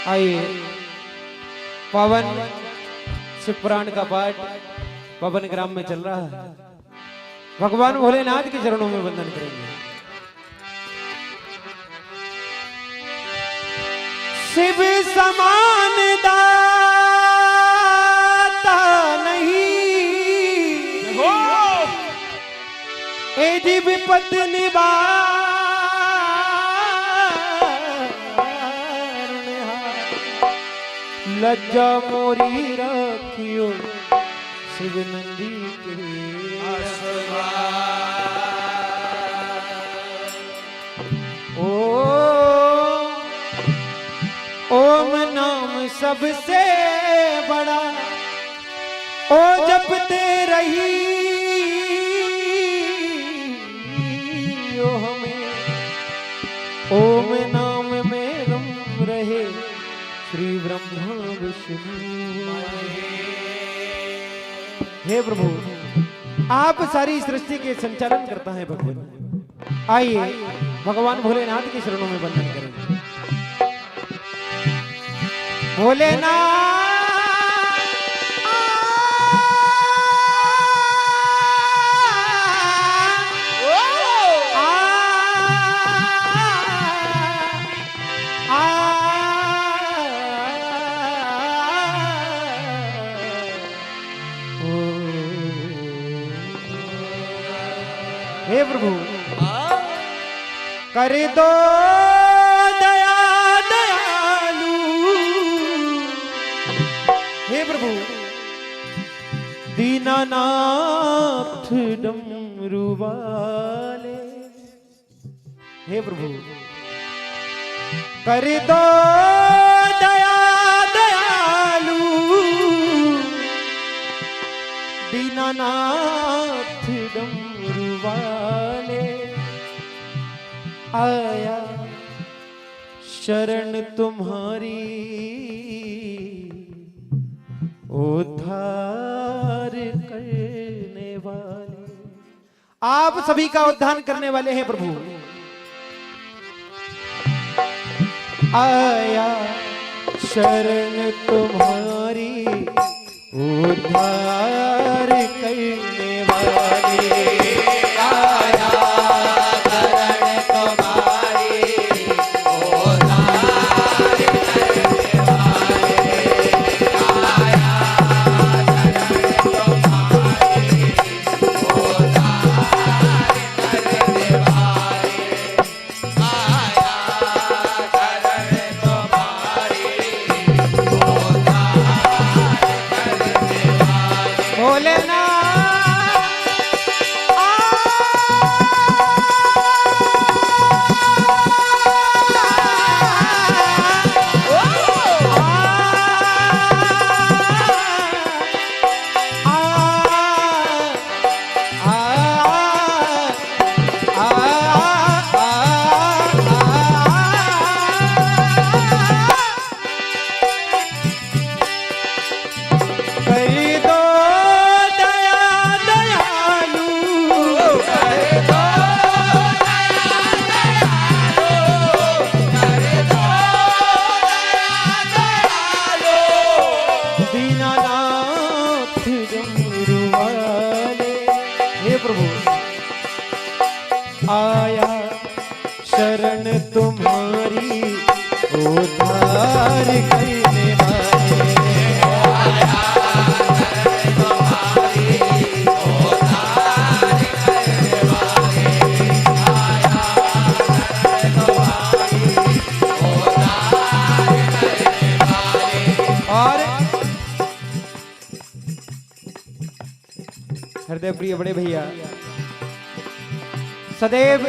आइए पवन शिव पुराण का पाठ पवन ग्राम में चल रहा है। भगवान भोलेनाथ के चरणों में वंदन करेंगे। शिव समान दाता नहीं, ए जी विपद लज्जा मोरी रखियो शिव नंदी के ओम नाम सबसे बड़ा ओ जपते रही ओ हमें ओम नाम में रम रहे श्री ब्रह्मा विष्णु। हे प्रभु आप सारी सृष्टि के संचालन करता है भगवान। आइए भगवान भोलेनाथ के चरणों में वंदन करेंगे। भोलेनाथ हे प्रभु कर दो दया दीनानाथ डमरू वाले। हे प्रभु कर दो दया दयालु, दीनानाथ डमरू वाले। आया शरण तुम्हारी, उद्धार करने वाले। आप सभी का उद्धार करने वाले हैं प्रभु। आया शरण तुम्हारी, उद्धार करने वाले। आया शरण तुम्हारी, उद्धार करने वाले। आया शरण तुम्हारी, उद्धार करने वाले। आया शरण तुम्हारी, उद्धार करने वाले। भोलेनाथ आया शरण तुम्हारी, उद्धार करने वाले। आया शरण तुम्हारी, उद्धार करने वाले। आया शरण तुम्हारी, उद्धार करने वाले। और हृदय प्रिय बड़े भैया, सदैव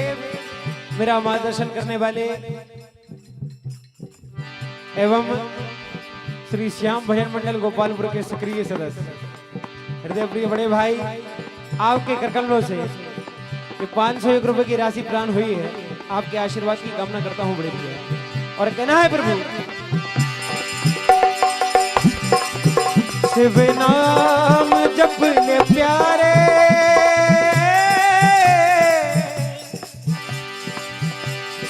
मेरा मार्गदर्शन करने वाले एवं श्री श्याम भजन मंडल गोपालपुर के सक्रिय सदस्य हृदय प्रिय बड़े भाई, आपके करकमलों से ये 501 रुपए की राशि प्रदान हुई है। आपके आशीर्वाद की कामना करता हूं बड़े भैया। और कहना है प्रभु, शिव नाम जपने प्यारे,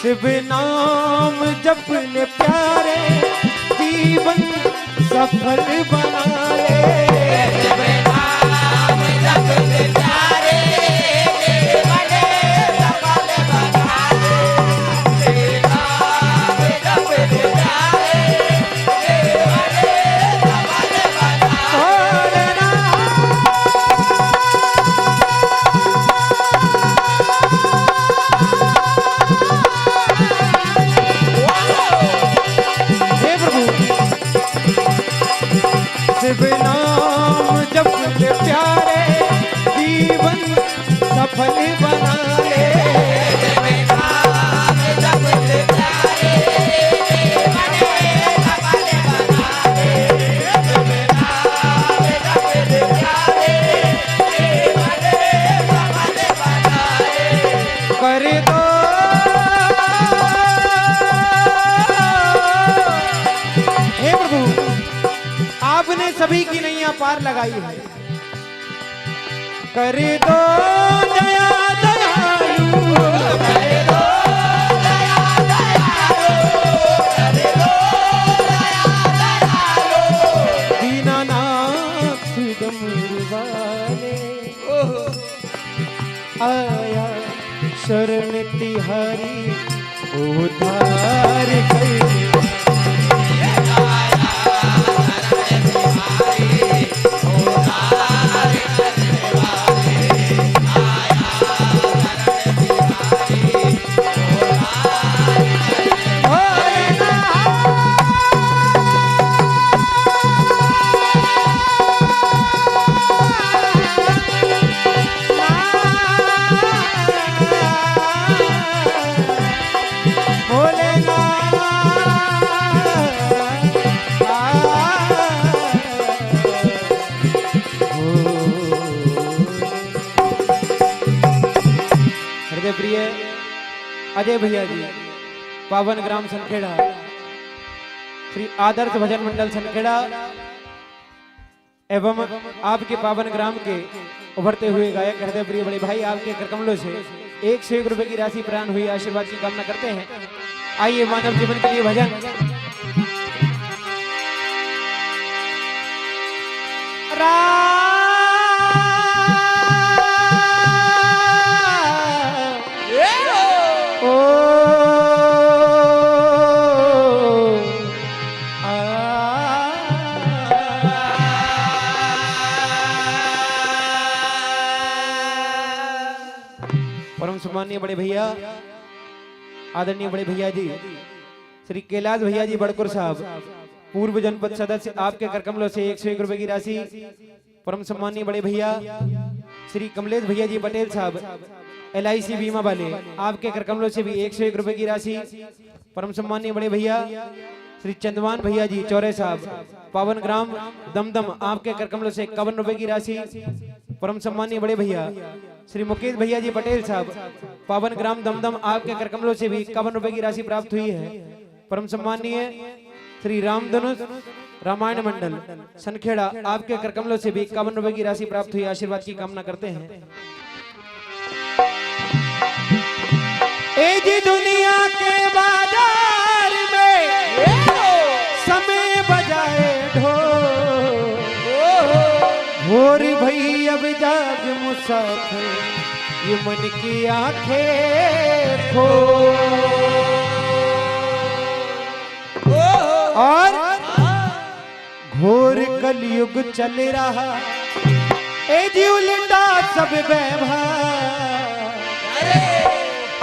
शिव नाम जपने प्यारे, जीवन सफल बना ले। शिव नाम जपने प्यारे, जीवन सफल बना ले। शिव नाम जपने प्यारे, जीवन सफल बना ले। हे प्रभु शिव नाम जपने प्यारे, जीवन सफल बना ले। शिव नाम जपने प्यारे, जीवन सफल बना ले। शिव नाम जपने प्यारे, जीवन सफल बना ले। कर दो हे प्रभु, आपने सभी की नैया पार लगाई है। कर दो दया दयालु, कर दो दया दयालु, कर दो दया दयालु। दीनानाथ डमरू वाले। आया शरण तिहारी, उद्धार करने। हृदय प्रिय अजय भैया जी, पावन ग्राम सनखेड़ा, श्री आदर्श भजन मंडल सनखेड़ा एवं आपके पावन ग्राम के उभरते हुए गायक हृदय प्रिय बड़े भाई आपके करकमलों से 101 रुपए की राशि प्रदान हुई, आशीर्वाद की कामना करते हैं। आइए मानव जीवन के लिए भजन परम सम्मानीय बड़े भैया, आदरणीय बड़े भैया जी श्री कैलाश भैया जी बड़कुर साहब, पूर्व जनपद सदस्य, आपके करकमलों से 101 रुपए की राशि। परम सम्मानीय बड़े भैया श्री कमलेश भैया जी पटेल साहब, LIC बीमा वाले, आपके करकमलों से भी 101 रुपए की राशि। परम सम्मानीय बड़े भैया श्री चंदवान भैया जी चौरे साहब, पावन ग्राम दमदम, आपके करकमलों से 51 रुपए की राशि। परम सम्मानीय बड़े भैया श्री मुकेश भैया जी पटेल साहब, पावन ग्राम दमदम, आपके करकमलों से भी 51 रुपए की राशि प्राप्त हुई है। परम सम्मानीय श्री रामधनुष रामायण मंडल सनखेड़ा, आपके करकमलों से भी 51 रुपए की राशि प्राप्त हुई, आशीर्वाद की कामना करते हैं। ए जी दुनिया के बाजार में समय बजाए ढोल, भोर भई अब जाग मुसाफिर, ये मन की आंखें खोल। और घोर कलयुग चल रहा, ए जी उल्टा सब व्यवहार,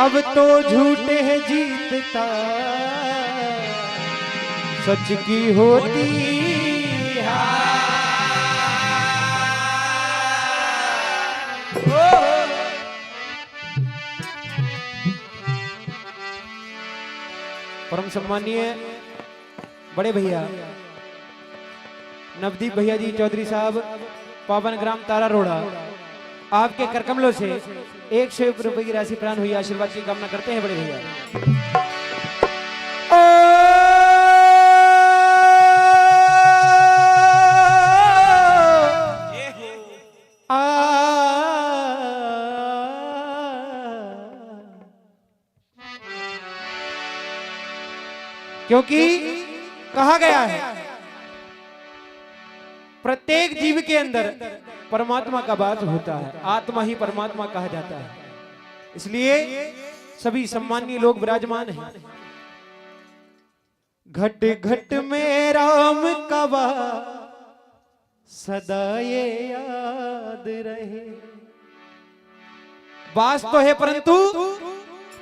अब तो झूठे है जीतता, सच की होती परम सम्मानीय बड़े भैया नवदीप भैया जी चौधरी साहब, पावन ग्राम तारा रोड़ा, आपके करकमलों से 101 रुपए की राशि प्रदान हुई, आशीर्वाद की कामना करते हैं बड़े भैया। क्योंकि कहा गया है प्रत्येक जीव के अंदर परमात्मा का वास होता है, आत्मा ही परमात्मा कहा जाता है, इसलिए सभी सम्मानीय लोग विराजमान हैं। घट घट में राम का वास सदा ये याद रहे, वास तो है परंतु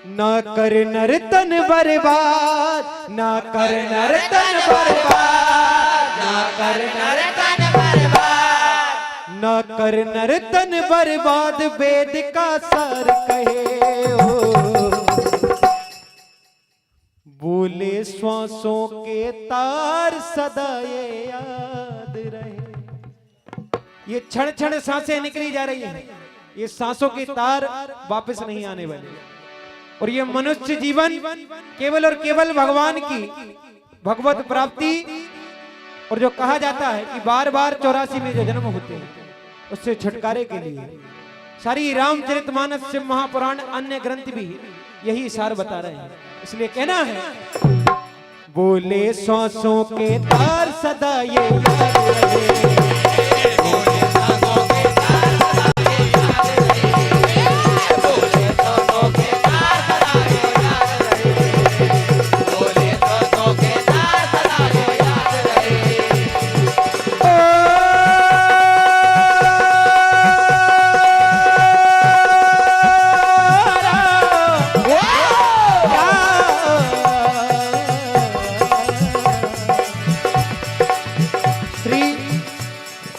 ना कर नर तन बर्बाद, ना कर नर तन बर्बाद, ना कर नर तन बर्बाद, ना कर नर तन बर्बाद, वेद का सार कहे हो, बोले श्वासों के तार सदा ये याद रहे। ये क्षण क्षण सांसें निकली जा रही हैं, ये सांसों के तार वापस नहीं आने वाले, और ये मनुष्य जीवन केवल और केवल भगवान की भगवत प्राप्ति, और जो कहा जाता है कि बार बार 84 में जो जन्म होते हैं उससे छुटकारे के लिए सारी रामचरितमानस शिव महापुराण अन्य ग्रंथ भी यही सार बता रहे हैं। इसलिए कहना है बोले सांसों के तार सदा ये याद रहे,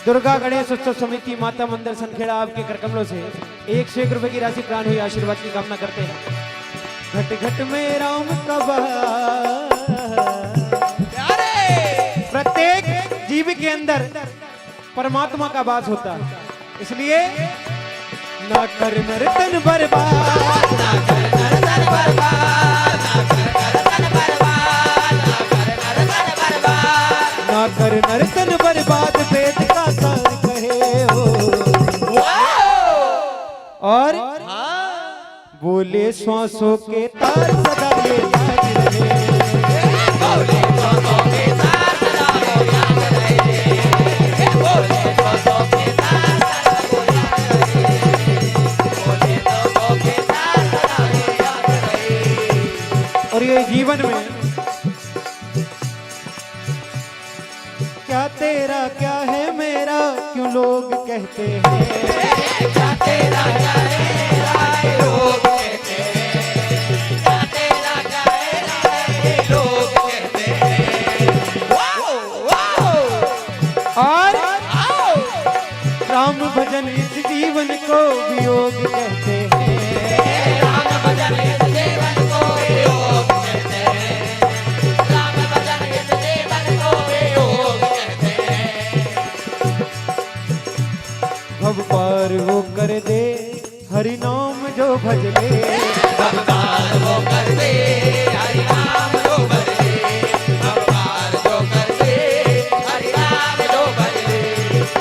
दुर्गा गणेश उत्सव समिति माता मंदिर सनखेड़ा, आपके करकमलों से 101 रुपए की राशि प्राण हुई, आशीर्वाद की कामना करते हैं। घट घट में राम का प्रत्येक जीव के अंदर परमात्मा का वास होता है, इसलिए ना कर नर्तन बर्बाद, ना कर नर्तन बर्बाद, ना कर नर्तन बर्बाद, ना कर नर्तन बर्बाद, ना कर नर्तन बर्बाद, वेद का सार कहे हो। और बोले श्वासों के तार सदा ये याद रहे, बोले श्वासों के तार सदा वो याद रहे, बोले श्वासों के तार सदा वो याद रहे, बोले श्वासों के तार सदा वो याद रहे। और ये जीवन में क्या तेरा क्या है मेरा, क्यों लोग कहते हैं, क्या तेरा क्या है मेरा ये लोग कहते हैं, क्या तेरा क्या है मेरा ये लोग कहते हैं। वाओ वाओ और आओ राम भजन इस जीवन को वियोग कहते हैं, राम भजन इस जीवन को योग कहते हैं, राम भजन इस जीवन को योग कहते हैं। भव पार वो कर दे हरि नाम जो भज ले, भगवान वो कर दे हरि नाम जो भज ले, भगवान जो कर दे हरि नाम जो भज ले।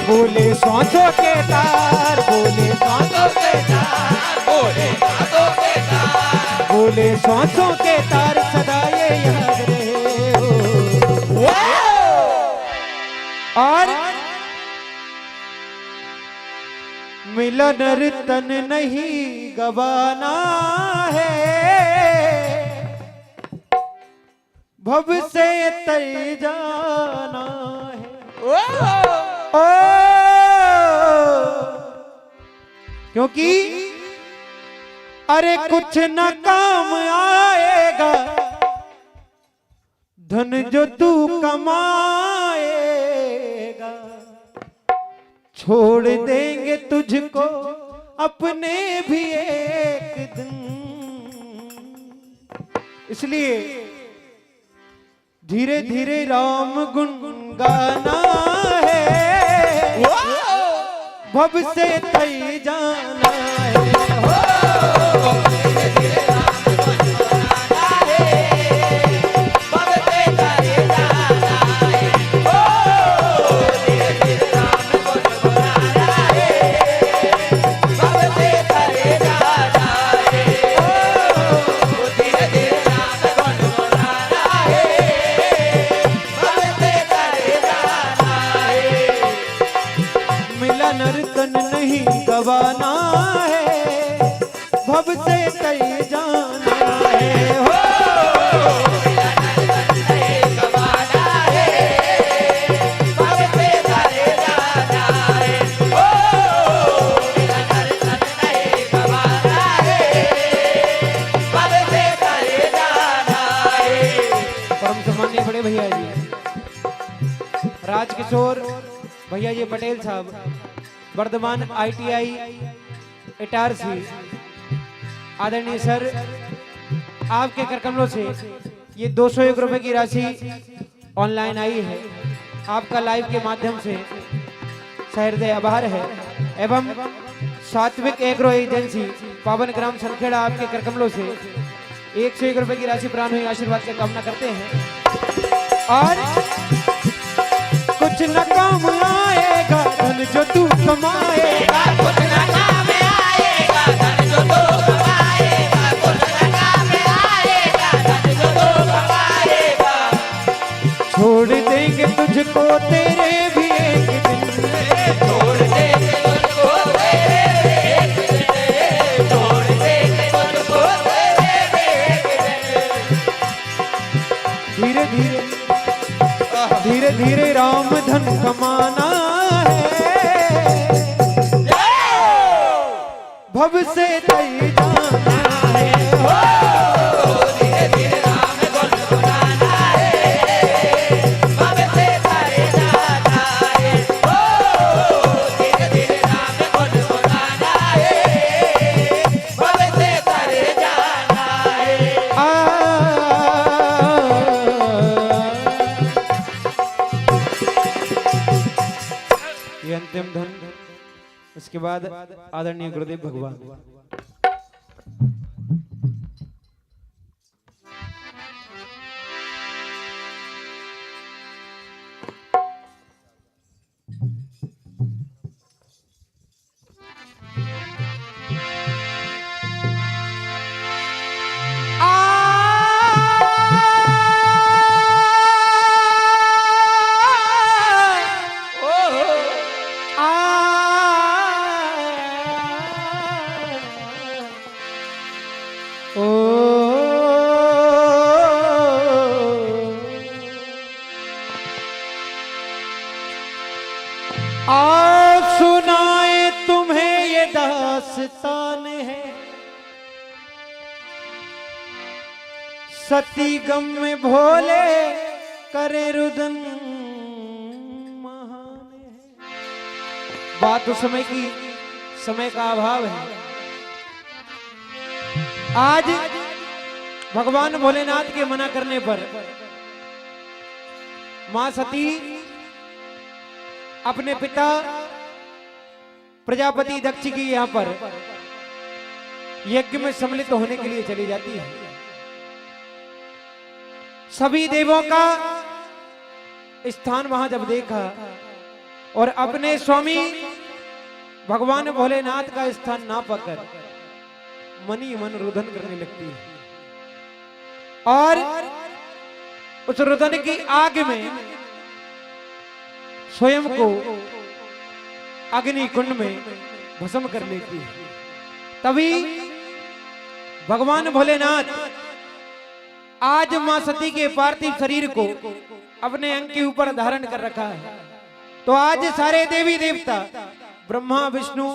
बोले सांसों के तार, बोले सांसों के तार, बोले सांसों के तार, बोले सांसों के तार सदा ये याद रहे हो। और मिलन तन नहीं गवाना है, भव से तय जाना है। ओ क्योंकि अरे कुछ न काम आएगा धन जो तू कमाएगा, छोड़ देंगे तुझको अपने भी एक दिन। इसलिए धीरे धीरे राम गुण गाना है, भव से तय जाना है। नर्तन नहीं गवाना है, भव से तय जाना है। हो नर्तन नहीं गवाना है, भव से तय जाना है। ओ नर्तन नहीं गवाना है, भव से तय जाना है। परम सम्माननीय बड़े भैया जी राजकिशोर भैया जी पटेल साहब, वर्धमान ITI इटारसी, आदरणीय सर आपके करकमलों से ये 201 रुपए की राशि ऑनलाइन आई है, आपका लाइव के माध्यम से सहृदय आभार है। एवं सात्विक एग्रो एजेंसी पावन ग्राम सनखेड़ा आपके करकमलों से 101 रुपए की राशि प्रदान हुई, आशीर्वाद की कामना करते हैं। और कुछ न काम आएगा धन जो तू कमाएगा, कुछ न काम आएगा धन जो तू कमाएगा, कुछ न काम आएगा धन जो तू कमाएगा। छोड़ देंगे तुझको तेरे भी एक दिन, छोड़ देंगे तुझको तेरे एक दिन, छोड़ देंगे तुझको तेरे एक दिन। धीरे धीरे धीरे धीरे राम धन कमाना है, भव से तय जाना है। धीरे धीरे राम गुण गाना है, भव से तय जाना है। धीरे धीरे राम गुण गाना है, भव से तय जाना है। ये अंतिम धन इसके बाद आदरणीय गुरुदेव भगवान। आओ सुनाए तुम्हें ये दास्तान है, सती गम में भोले करे रुदन महान है। बात उस समय की, समय का अभाव है। आज भगवान भोलेनाथ के मना करने पर मां सती अपने पिता प्रजापति दक्ष की यहां पर यज्ञ में सम्मिलित होने के लिए चली जाती है। सभी देवों का स्थान वहां जब देखा और अपने स्वामी भगवान भोलेनाथ का स्थान ना पाकर मन ही मन रुदन करने लगती है और उस रुदन की आग में स्वयं को अग्नि कुंड में भस्म कर लेती है। तभी भगवान भोलेनाथ आज मां सती के पार्थिव शरीर को अपने अंग के ऊपर धारण कर रखा है। तो आज सारे देवी देवता ब्रह्मा विष्णु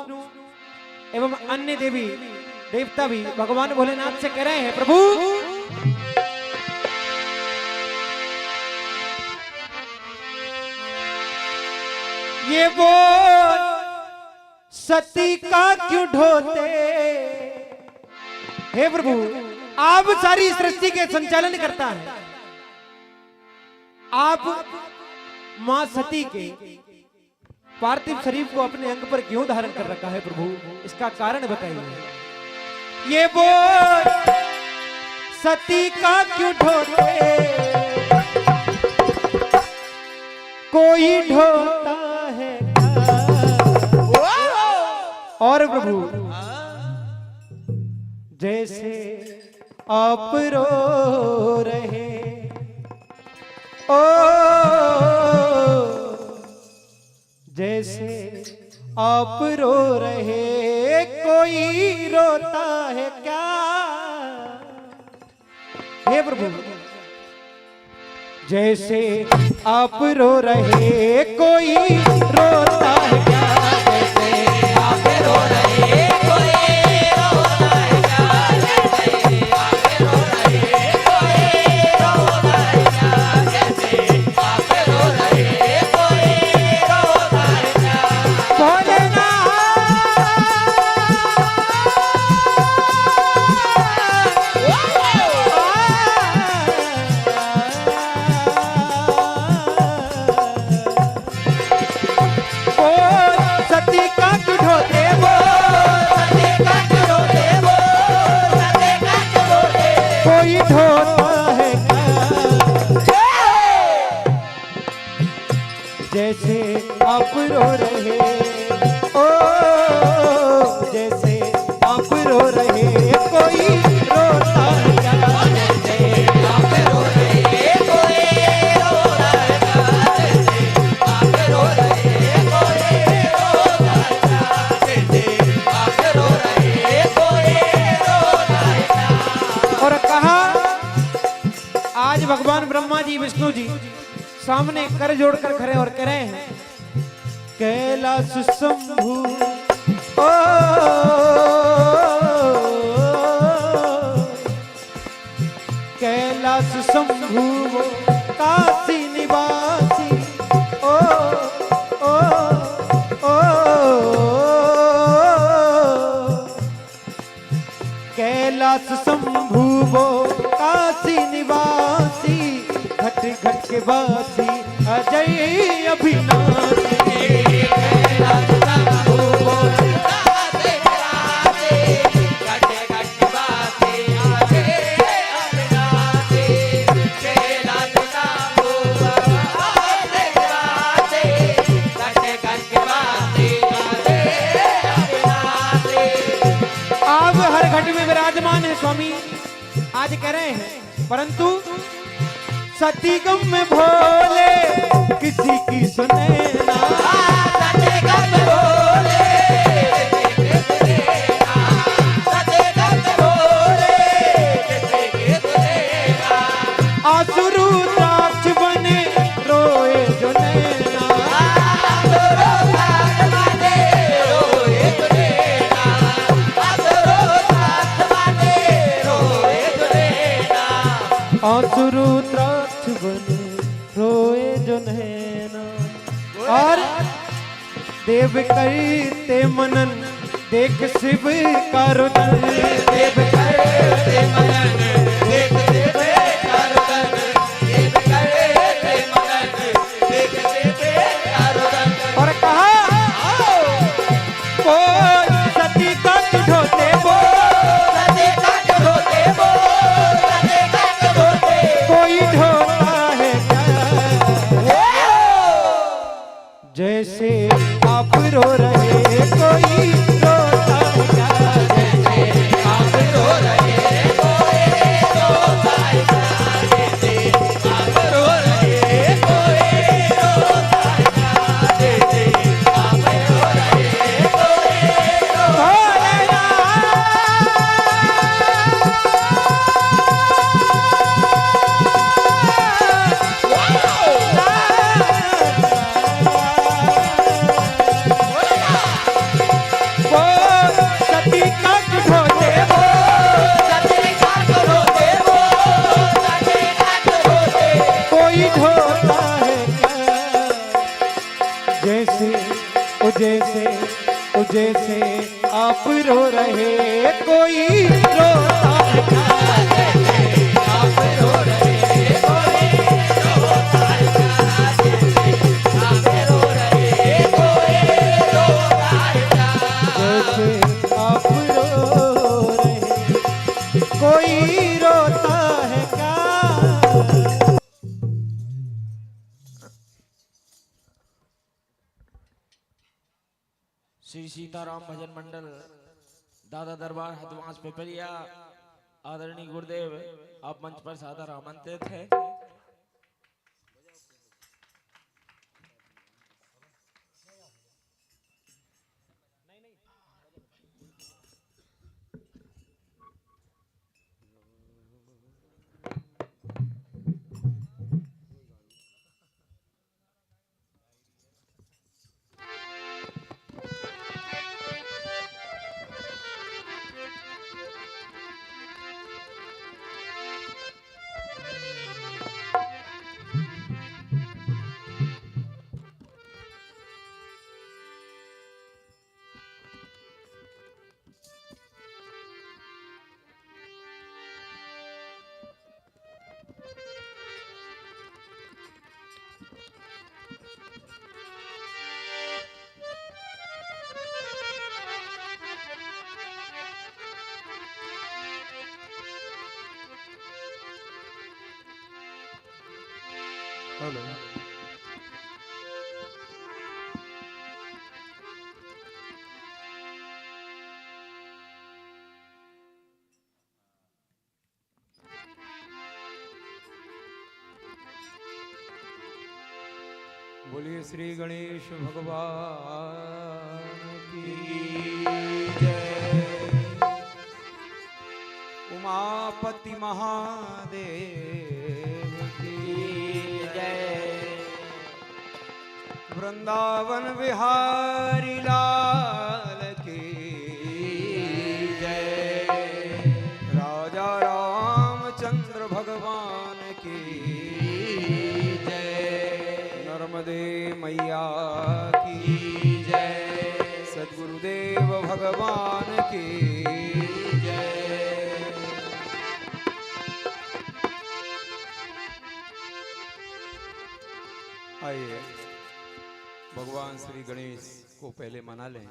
एवं अन्य देवी देवता भी भगवान भोलेनाथ से कह रहे हैं, प्रभु ये वो सती का क्यों ढोते। हे प्रभु, आप सारी सृष्टि के संचालन करता है, आप मां सती के पार्थिव शरीर को अपने अंग पर क्यों धारण कर रखा है प्रभु, इसका कारण बताइए। ये वो सती का क्यों ढोते, कोई ढोता है और प्रभु जैसे आप रो रहे ओ, जैसे आप रो रहे कोई रोता है क्या। हे प्रभु जैसे आप रो रहे कोई रोता है क्या, जैसे आप रो रहे कोई रोता है क्या, जैसे आप रो रहे कोई रोता है क्या, जैसे आप रो रहे कोई रोता है क्या। भोलेनाथ सती का क्यों ढोते वो, सती का क्यों ढोते वो, सती का क्यों ढोते, कोई ढोता है क्या, जैसे आप रो रहे ओ, जैसे आप रो रहे कोई रोता है क्या, जैसे आप रो रहे कोई रोता है क्या, जैसे आप रो रहे कोई रोता है क्या, जैसे आप रो रहे कोई रोता है क्या। और कहा आज भगवान ब्रह्मा जी विष्णु जी सामने कर जोड़कर खड़े और कह रहे हैं, कैलाश शंभु ओ, कैलाश शंभु वो काशी निवासी ओ, ओ, ओ, कैलाश शंभु वो काशी निवासी, घट घट के वासी अजय अभिनाशी, कैलाश शंभु वो आप हर घट में विराजमान है स्वामी, आज कह रहे हैं, परंतु सती गम में भोले किसी की सुने ना। सते गम भोले किसी की सुने ना, सते गम भोले किसी की सुने ना। आसुरु द्राक्ष बने रोए जो नैना, आसुरो दास बने रोए जो नैना, आसुरो दास बने रोए जो नैना। आसुरु द्राक्ष बने रोए जो नैना। और देव करते मनन देख शिव का रुदन, देव करते मनन देख शिव का रुदन, देव करते मनन देख शिव का रुदन। और कहा कोई सती का ढोते वो, सते काट धोते वो, सते काट धोते। कोई ढोता है क्या जैसे आप रो रहे, कोई रोता है क्या जैसे आप रो रहे कोई रोता है क्या, जैसे आप रो रहे कोई रोता है क्या, जैसे आप रो रहे कोई रोता वो सती का ढोते वो, सते काट धोते वो, सते काट धोते। कोई ढोता है क्या जैसे ओ जैसे ओ जैसे आप रो रहे, कोई रोता है क्या जैसे आप रो रहे कोई रोता है क्या, जैसे आप रो रहे कोई रोता है क्या। जैसे आप रो रहे, कोई रोता है क्या। श्री सीताराम भजन मंडल दादा दरबार हदवास पिपरिया, आदरणीय गुरुदेव आप मंच पर सादर आमंत्रित है। हेलो बोलिए श्री गणेश भगवान की जय। उमापति महादेव की जय। वृंदावन विहारी लाल की जय। राजा रामचंद्र भगवान की जय। नर्मदे मैया की जय। सद्गुरुदेव भगवान की जय। आइए भगवान श्री गणेश को पहले मना लें,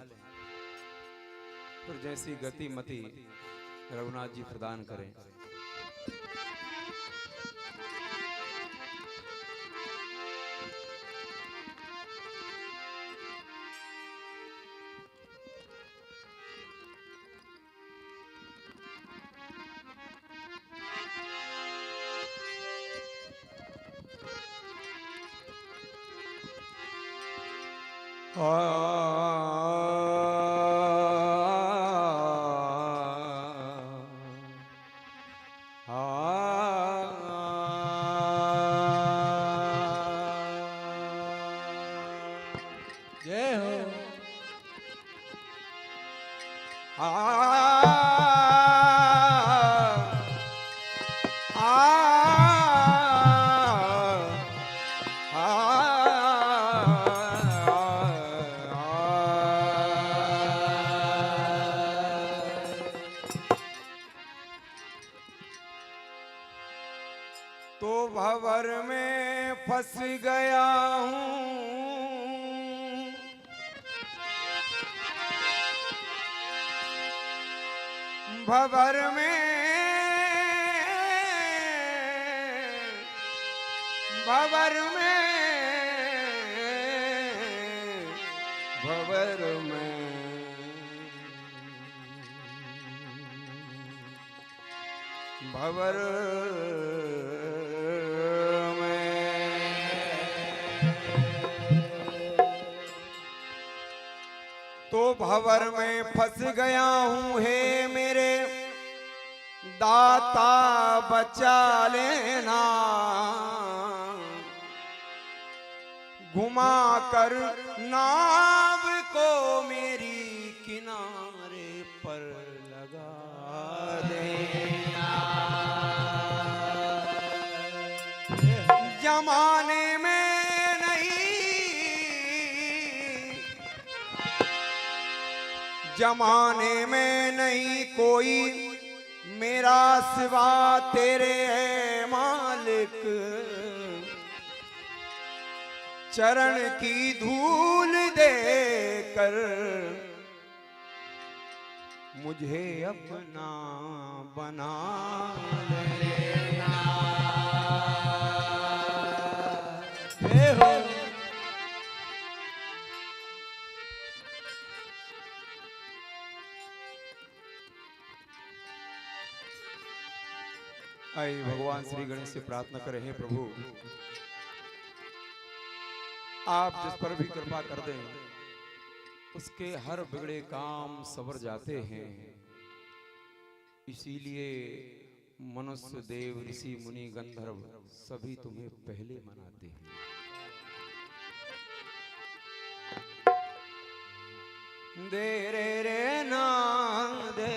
फिर जैसी गति मति रघुनाथ जी प्रदान करें। जय हो। तो भंवर में फंस गया हूँ, भंवर में, भंवर में, भंवर में, भंवर तो भंवर में फंस गया हूँ, हे मेरे दाता बचा लेना, घुमा कर नाव को मेरी किनारे पर लगा देना। जमाने में जमाने में नहीं कोई मेरा सिवा तेरे है मालिक, चरण की धूल देकर मुझे अपना बना लेना। जय हो। आइए भगवान श्री गणेश से प्रार्थना करें, हे प्रभु आप जिस पर भी कृपा कर दें उसके हर बिगड़े काम सवर जाते हैं। इसीलिए मनुष्य देव ऋषि मुनि गंधर्व सभी तुम्हें पहले मनाते हैं। दे रे रे ना दे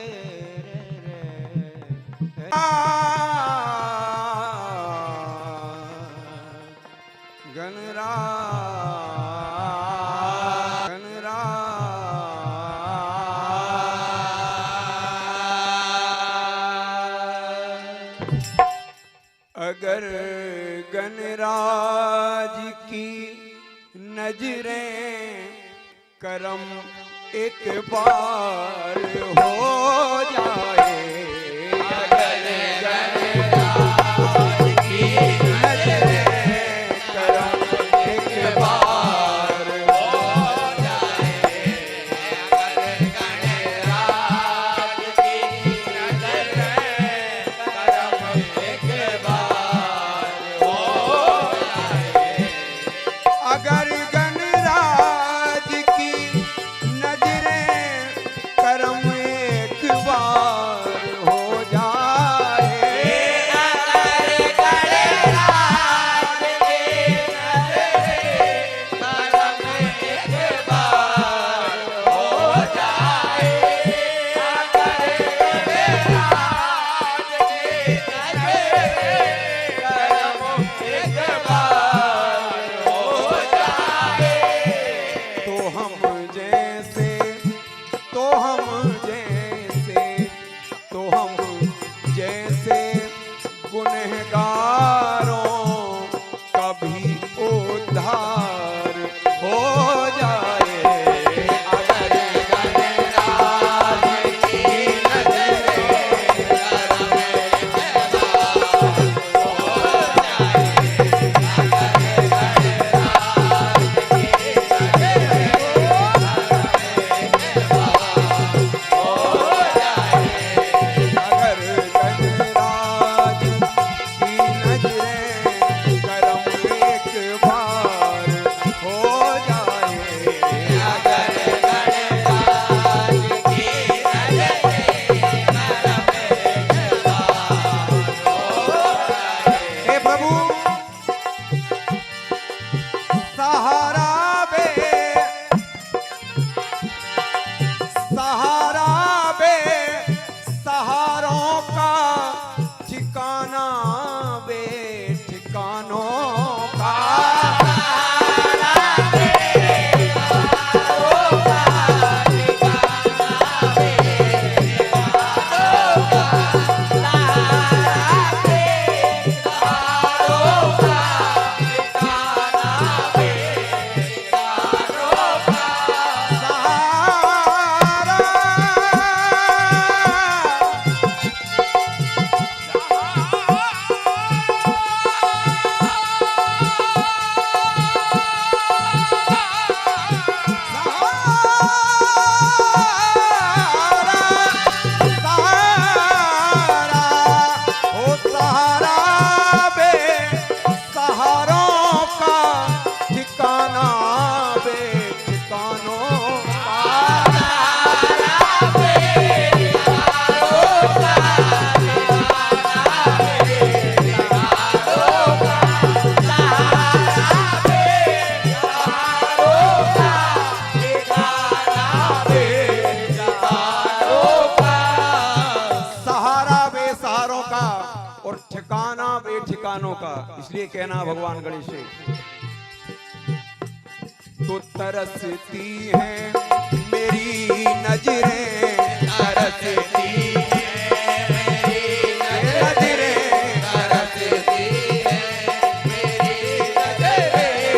रे रे अगर गणराज की नजरें करम एक बार हो जाए, अगर गणराज की नजरें करम एक बार हो जाए, अगर गणराज की नजरें करम एक बार हो जाए, अगर गणराज की नजरें करम एक बार का ठिकाना बे ठिकानों का इसलिए कहना भगवान गणेश से तो तरसती हैं मेरी नजरें तरसती हैं मेरी नजरें तरसती हैं मेरी नजरें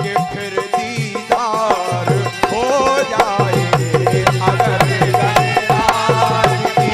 कि फिर दीदार हो जाए अगर गंगार की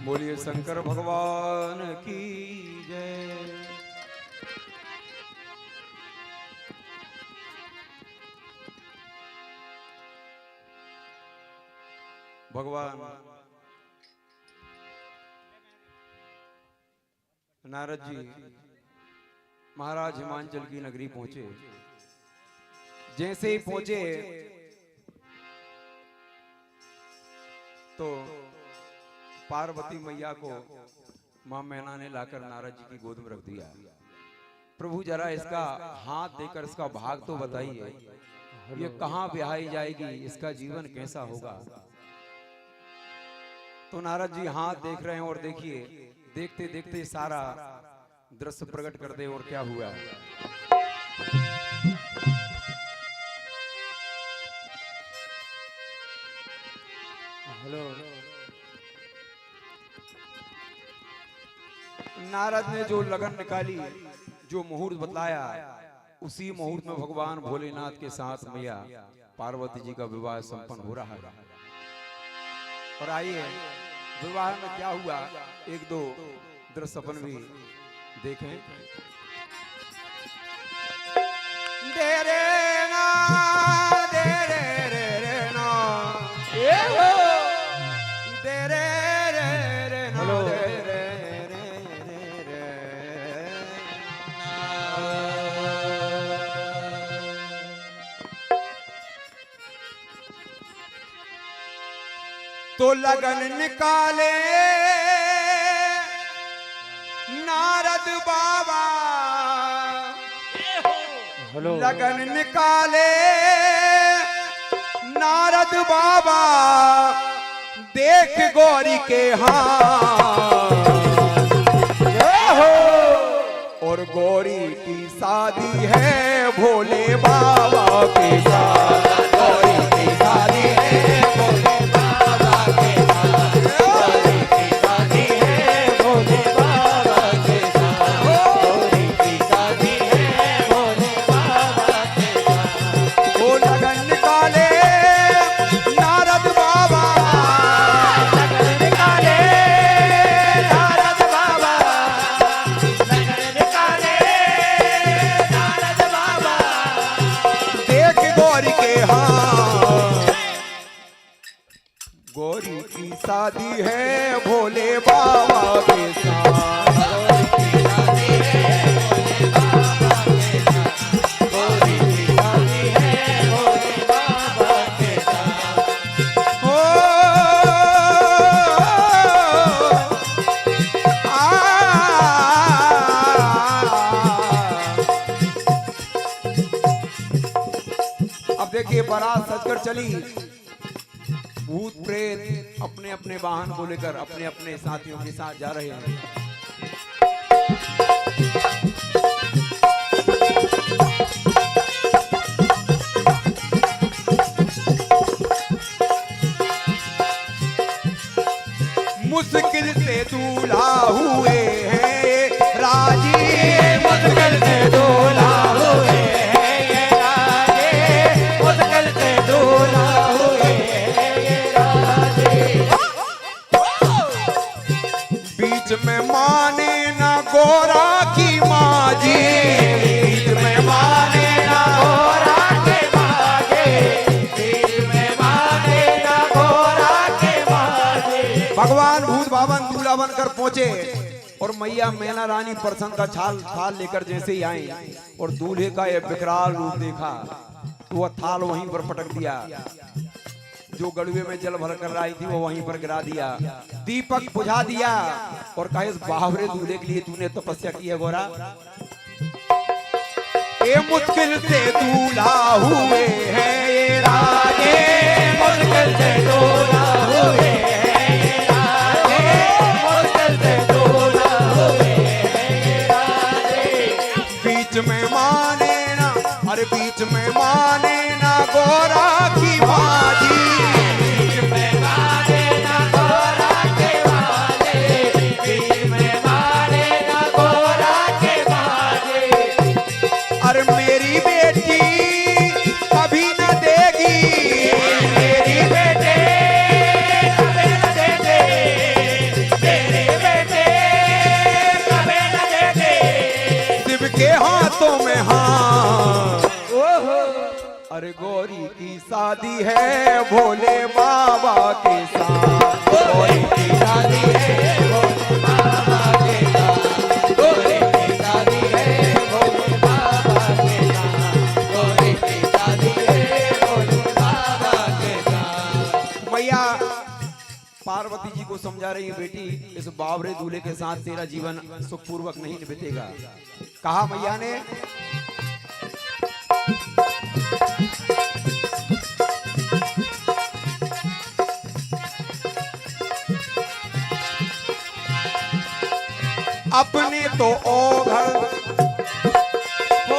बोलिए शंकर भगवान की जय। भगवान नारद जी महाराज हिमांचल की नगरी पहुंचे। जैसे ही पहुंचे तो पार्वती मैया को मां मैना ने लाकर नारद जी की गोद में रख दिया। प्रभु जरा इसका हाथ देकर इसका भाग तो बताइए, ये कहां ब्याही जाएगी, इसका जीवन कैसा होगा। तो नारद जी हाथ देख रहे हैं और देखिए देखते देखते सारा दृश्य प्रकट कर दे। और क्या हुआ, हेलो नारद ने जो लगन निकाली, जो मुहूर्त बतलाया, उसी मुहूर्त में भगवान भोलेनाथ के साथ मैया पार्वती जी का विवाह संपन्न हो रहा है। और आइए विवाह में क्या हुआ, एक दो दृश्य अपन भी देखें। दे रे ना दे रे रे रे ना दे रे रे रे ना दे रे तो लगन निकाले नारद बाबा, हेलो लगन निकाले नारद बाबा, देख गौरी के हाथ, और गौरी की शादी है भोले बाबा के साथ, गौरी की शादी है भोले बाबा के साथ, गौरी की शादी है भोले बाबा के साथ, गौरी की शादी है भोले बाबा के साथ। वो लगन निकाले नारद बाबा, लगन निकाले नारद बाबा, लगन निकाले नारद बाबा, देख गौरी के हाथ, गौरी की शादी है भोले बाबा के साथ, गौरी की शादी है भोले बाबा के साथ, गौरी की शादी है भोले बाबा के साथ। हो अब देखिए बारात सजकर चली, भूत प्रेत अपने अपने वाहन को लेकर अपने अपने साथियों के साथ जा रहे हैं। मुश्किल से दूल्हा हुए हैं राजी, मुश्किल से दूल्हा हुए हैं ये राजी, मुश्किल से दूल्हा हुए हैं ये राजी। बीच में माने ना गोरा की माजी, बीच में माने ना गोरा के माजी, बीच में माने ना गोरा के माजी। भगवान भूत भावन दूल्हा बनकर पहुंचे और मैया मैना रानी प्रसन्न का थाल लेकर जैसे ही आई और दूल्हे का यह विकराल रूप देखा तो वह थाल वहीं पर पटक दिया, जो गड़ुए में जल भर कर आई थी वो वहीं पर गिरा दिया, दीपक बुझा दिया और कहा इस बावरे दूल्हे के लिए तूने तपस्या की है गोरा। ये मुश्किल से दूल्हा हुए हैं ये राजे, मुश्किल से दूल्हा हुए हैं ये राजे, मुश्किल से दूल्हा हुए हैं ये राजे। बीच में माने ना, अरे बीच में माने ना गोरा की बाजी, बीच में माने ना गोरा के बाजी, बीच में माने ना गोरा के बाजी। अरे मेरी बेटी कभी न देगी, मेरी बेटे कभी न देते, मेरे बेटे कभी न देते, शिव के हाथों में हाथ। अरे गौरी की शादी है भोले बाबा के साथ, गौरी की शादी है भोले बाबा के साथ, गौरी की शादी है भोले बाबा के साथ, गौरी की शादी है भोले बाबा के साथ। मैया पार्वती जी को समझा रही है, बेटी इस बावरे दूल्हे के साथ तेरा जीवन सुखपूर्वक नहीं बीतेगा। कहा मैया ने अपने तो ओघड़ हो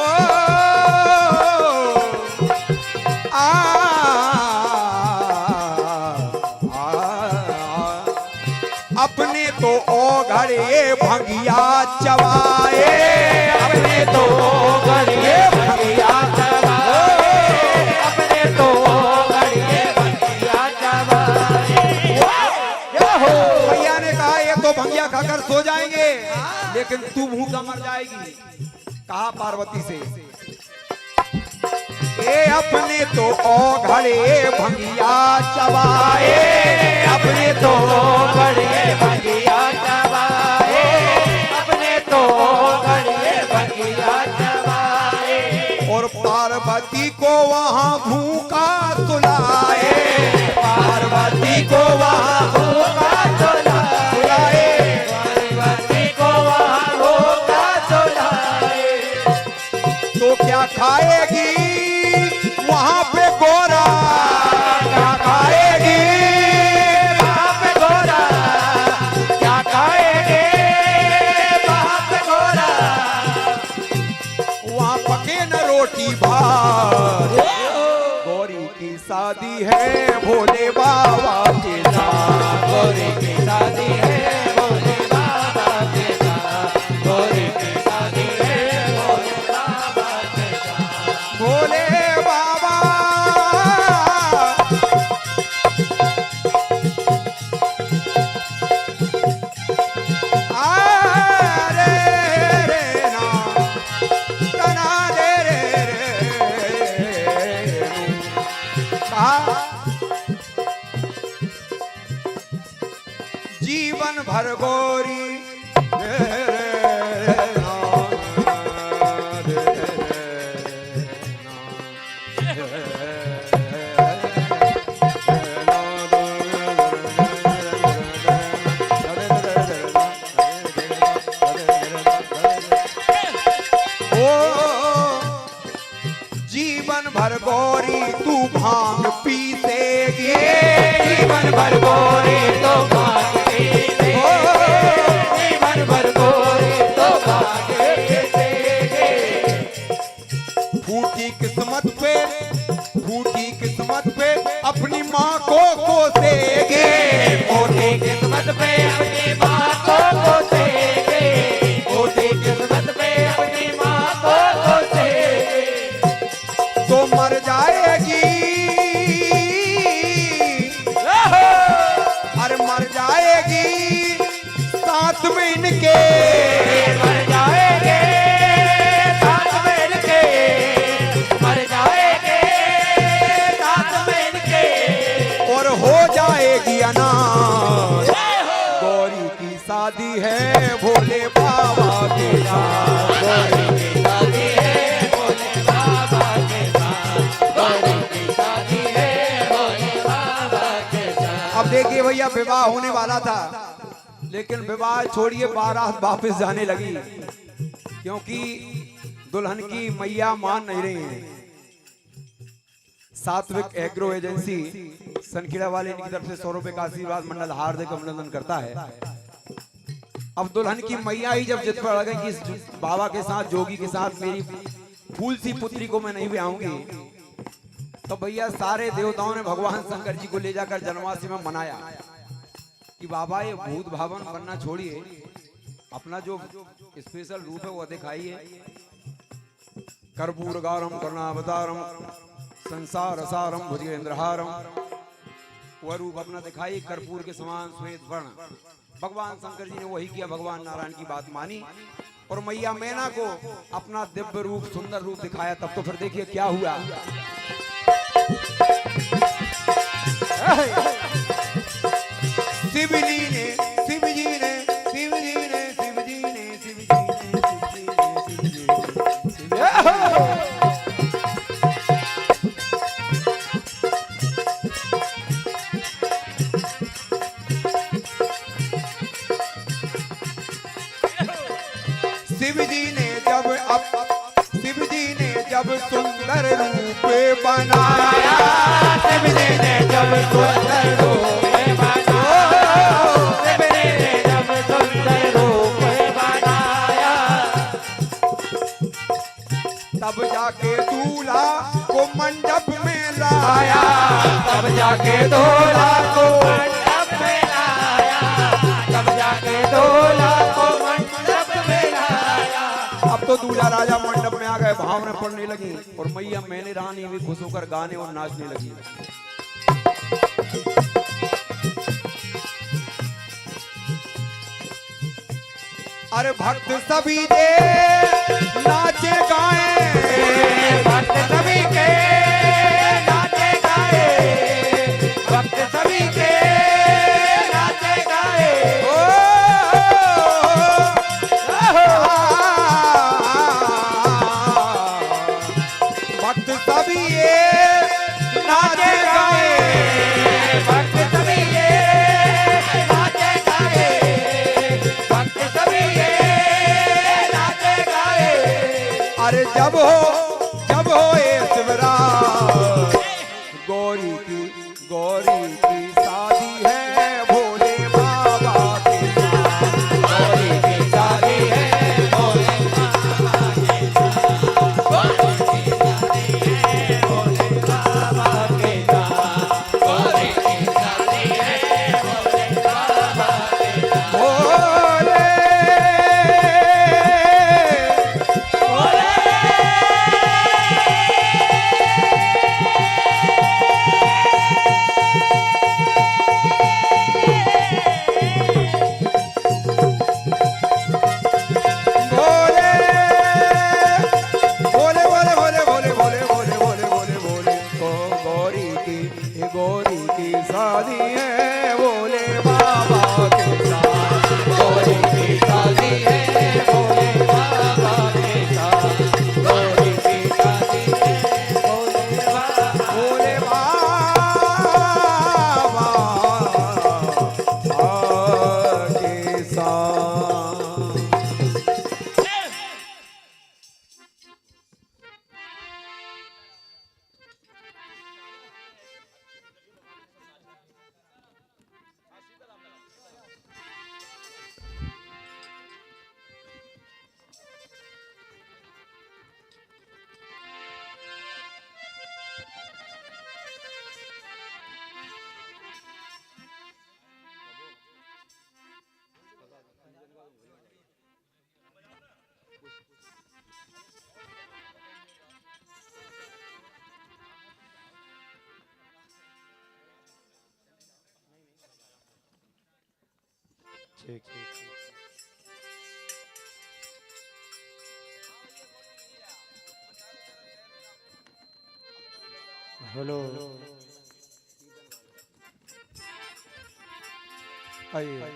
अपने तो ओघड़े भंगिया चबाए, अपने तो ओघड़े भंगिया चबाए, अपने तो ओघड़े भंगिया चबाए। भैया ने कहा ये तो भंगिया खाकर सो जाएंगे लेकिन तू भूखा मर जाएगी। कहा पार्वती से ये अपने तो ओघड़े भंगिया चबाए, अपने तो ओघड़े भंगिया चबाए, अपने तो ओघड़े भंगिया चबाए। और पार्वती को वहां भूखा सुलाए, पार्वती को वहां जीवन भर गोरी जीवन भर गोरी तू भांग पीसेगी, जीवन भर गोरी तो भाग पीसेगे, जीवन भर गोरी तो भाग पीसेगे। फूटी किस्मत पे, फूटी किस्मत पे अपनी माँ को कोसेगे, मोटी किस्मत पे अपनी माँ को कोसेगे, मोटी किस्मत पे अपनी माँ को कोसेगे। तो मर जाएगी, अरे मर जाएगी साथ में इनके, मर जाएंगे साथ में इनके, मर जाएंगे साथ में इनके। और हो जाएगी अनाथ। गौरी की शादी है भोले बाबा के साथ, गौरी की शादी है भोले बाबा के साथ, गौरी की शादी है भोले बाबा के साथ। अब देखिए भैया विवाह होने वाला था, लेकिन विवाह छोड़िए बारात वापस जाने लगी, क्योंकि दुल्हन की मैया मान नहीं रही हैं। सात्विक एग्रो एजेंसी सनखेड़ा वाले इनकी तरफ से 100 रुपए का आशीर्वाद मंडल हार्दिक अभिनंदन करता है। अब दुल्हन की मैया ही जब जिद पर लगे कि इस बाबा के साथ, जोगी के साथ मेरी फूल सी पुत्री को मैं नहीं ब्याहूंगी, तो भैया सारे देवताओं ने भगवान शंकर जी को ले जाकर जन्माष्टमी में मनाया कि बाबा ये भूत भावन बनना छोड़िए, अपना जो स्पेशल रूप है वो दिखाइए। कर्पूर गारम करुणावतारम संसार सारम भुजगेंद्रहारम, वह रूप अपना दिखाइए कर्पूर के समान श्वेत वर्ण। भगवान शंकर जी ने वही किया, भगवान नारायण की बात मानी और मैया मैना को अपना दिव्य रूप, सुंदर रूप दिखाया। तब तो फिर देखिए क्या हुआ। शिवजी ने, शिवजी ने, शिवजी ने, शिवजी ने, शिवजी ने, शिवजी ने, शिवजी ने। शिवजी ने जब शिवजी ने जब सुंदर रूप बनाया, शिवजी ने जब सुंदर रूप बनाया, शिवजी ने जब सुंदर रूप बनाया, तब जाके दूल्हा को मंडप में लाया, तब जाके दूल्हा को मंडप में लाया, तब जाके दूल्हा को मंडप में लाया। अब तो दूल्हा राजा मंडप में आ गए, भावना पड़ने लगी और मैया मैंने रानी भी खुश होकर गाने और नाचने लगी। अरे भक्त सभी दे नाचे गाए, भक्त सभी के नाचे गाए, भक्त सभी के नाचे गाए। भक्त सभी ये नाचे गाए, भक्त सभी ये नाचे गाए, भक्त सभी ये नाचे गाए। अरे जब हो ये शिवरात, गौरी की शादी है भोले बाबा के साथ, गौरी की शादी है भोले बाबा के साथ, गौरी की शादी है भोले बाबा के साथ, गौरी की शादी है भोले बाबा के साथ। भोले भोले ठीक हेलो आइए।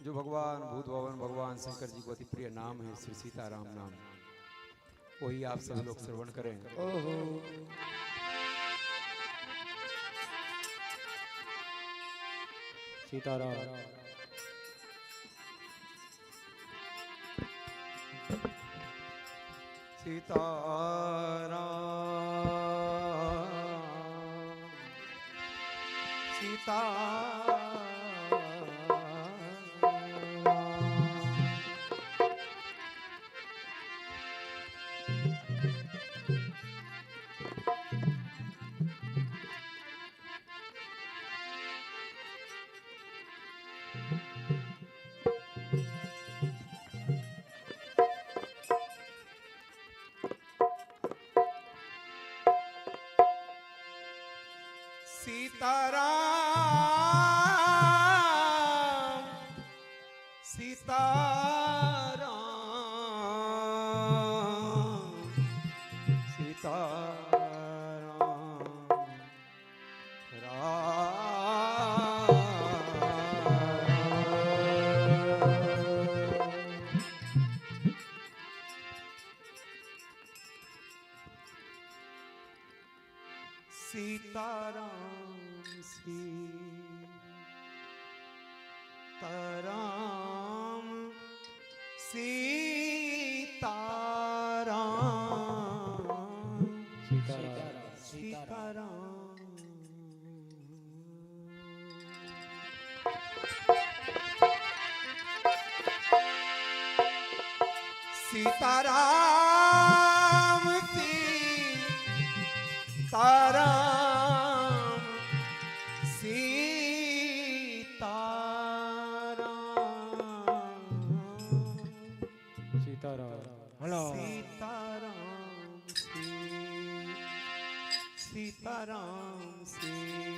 जो भगवान भूत भवन भगवान शंकर जी को अति प्रिय नाम है श्री सीताराम नाम, वही आप सभी लोग श्रवण करें। ओहो सीताराम सीताराम सीताराम सीताराम सीताराम सीताराम सीताराम सीताराम सीताराम सीताराम सीताराम सीताराम हेलो सीताराम सीताराम सीताराम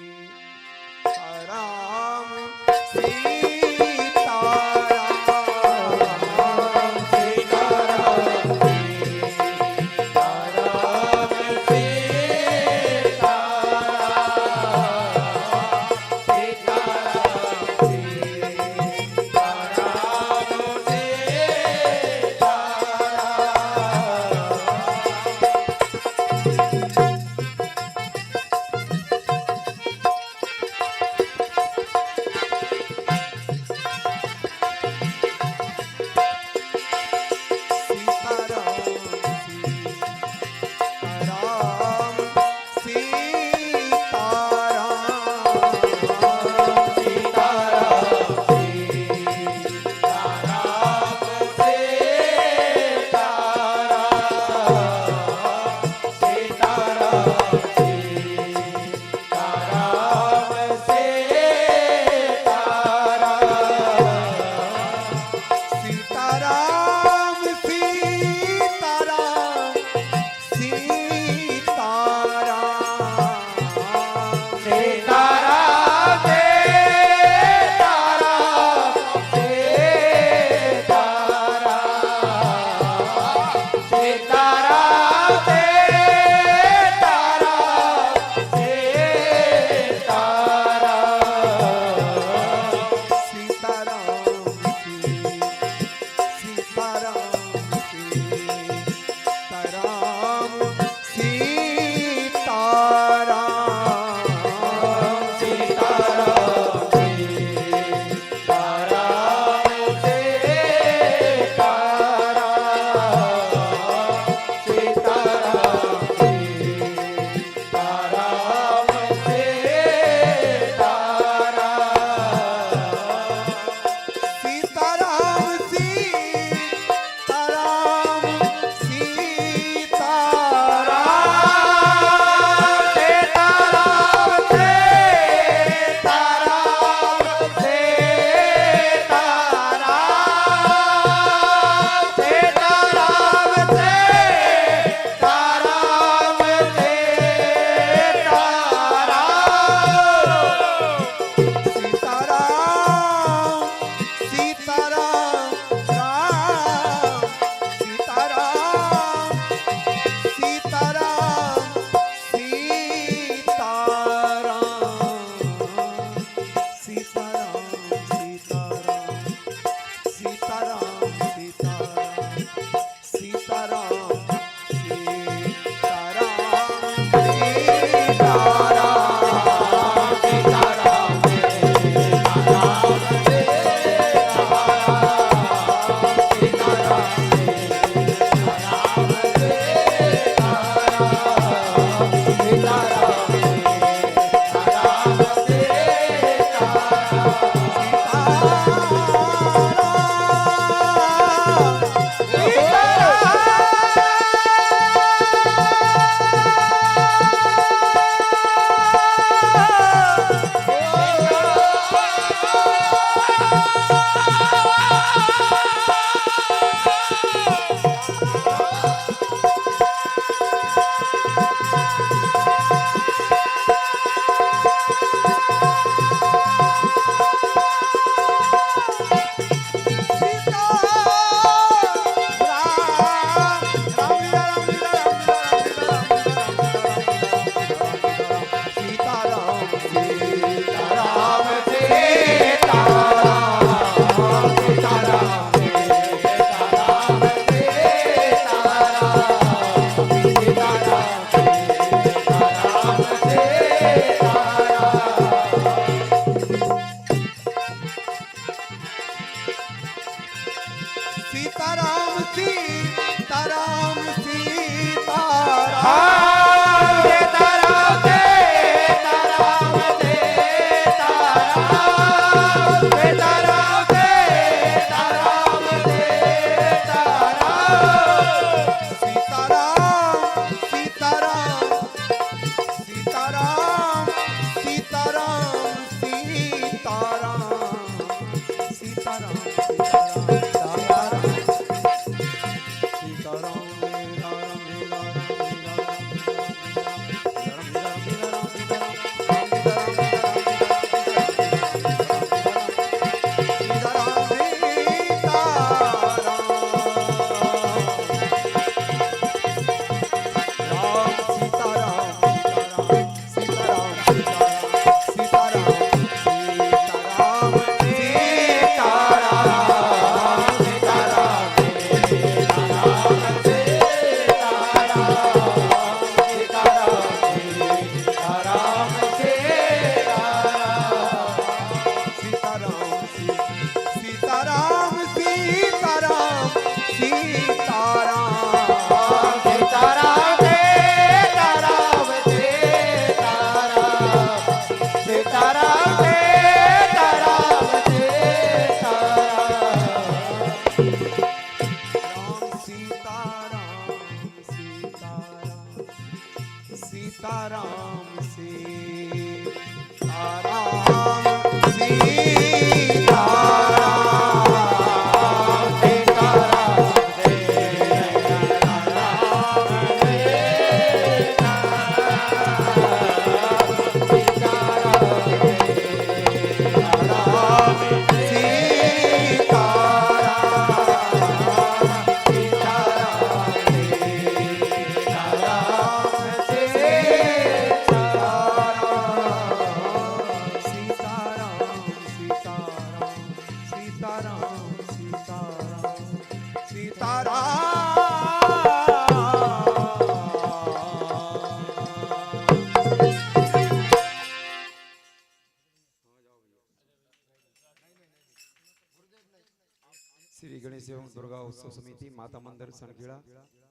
श्री गणेश एवं दुर्गा उत्सव समिति माता मंदिर सनखेड़ा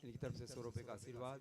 इनकी तरफ से 100 रुपए का आशीर्वाद।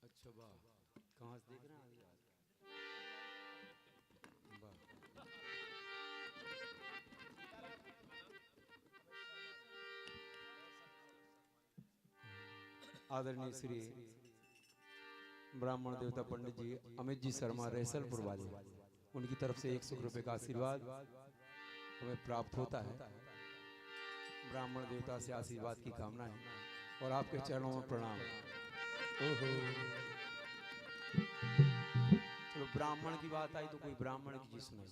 अच्छा वाह, कहाँ से देख रहे हैं आज? आदरणीय श्री ब्राह्मण देवता पंडित जी अमित जी शर्मा रेसलपुर वाले, उनकी तरफ से 100 रुपए का आशीर्वाद हमें प्राप्त होता है। ब्राह्मण देवता से आशीर्वाद की कामना है और आपके चरणों में प्रणाम। ओहो, चलो ब्राह्मण की बात आई तो कोई ब्राह्मण की चीज सुनाई।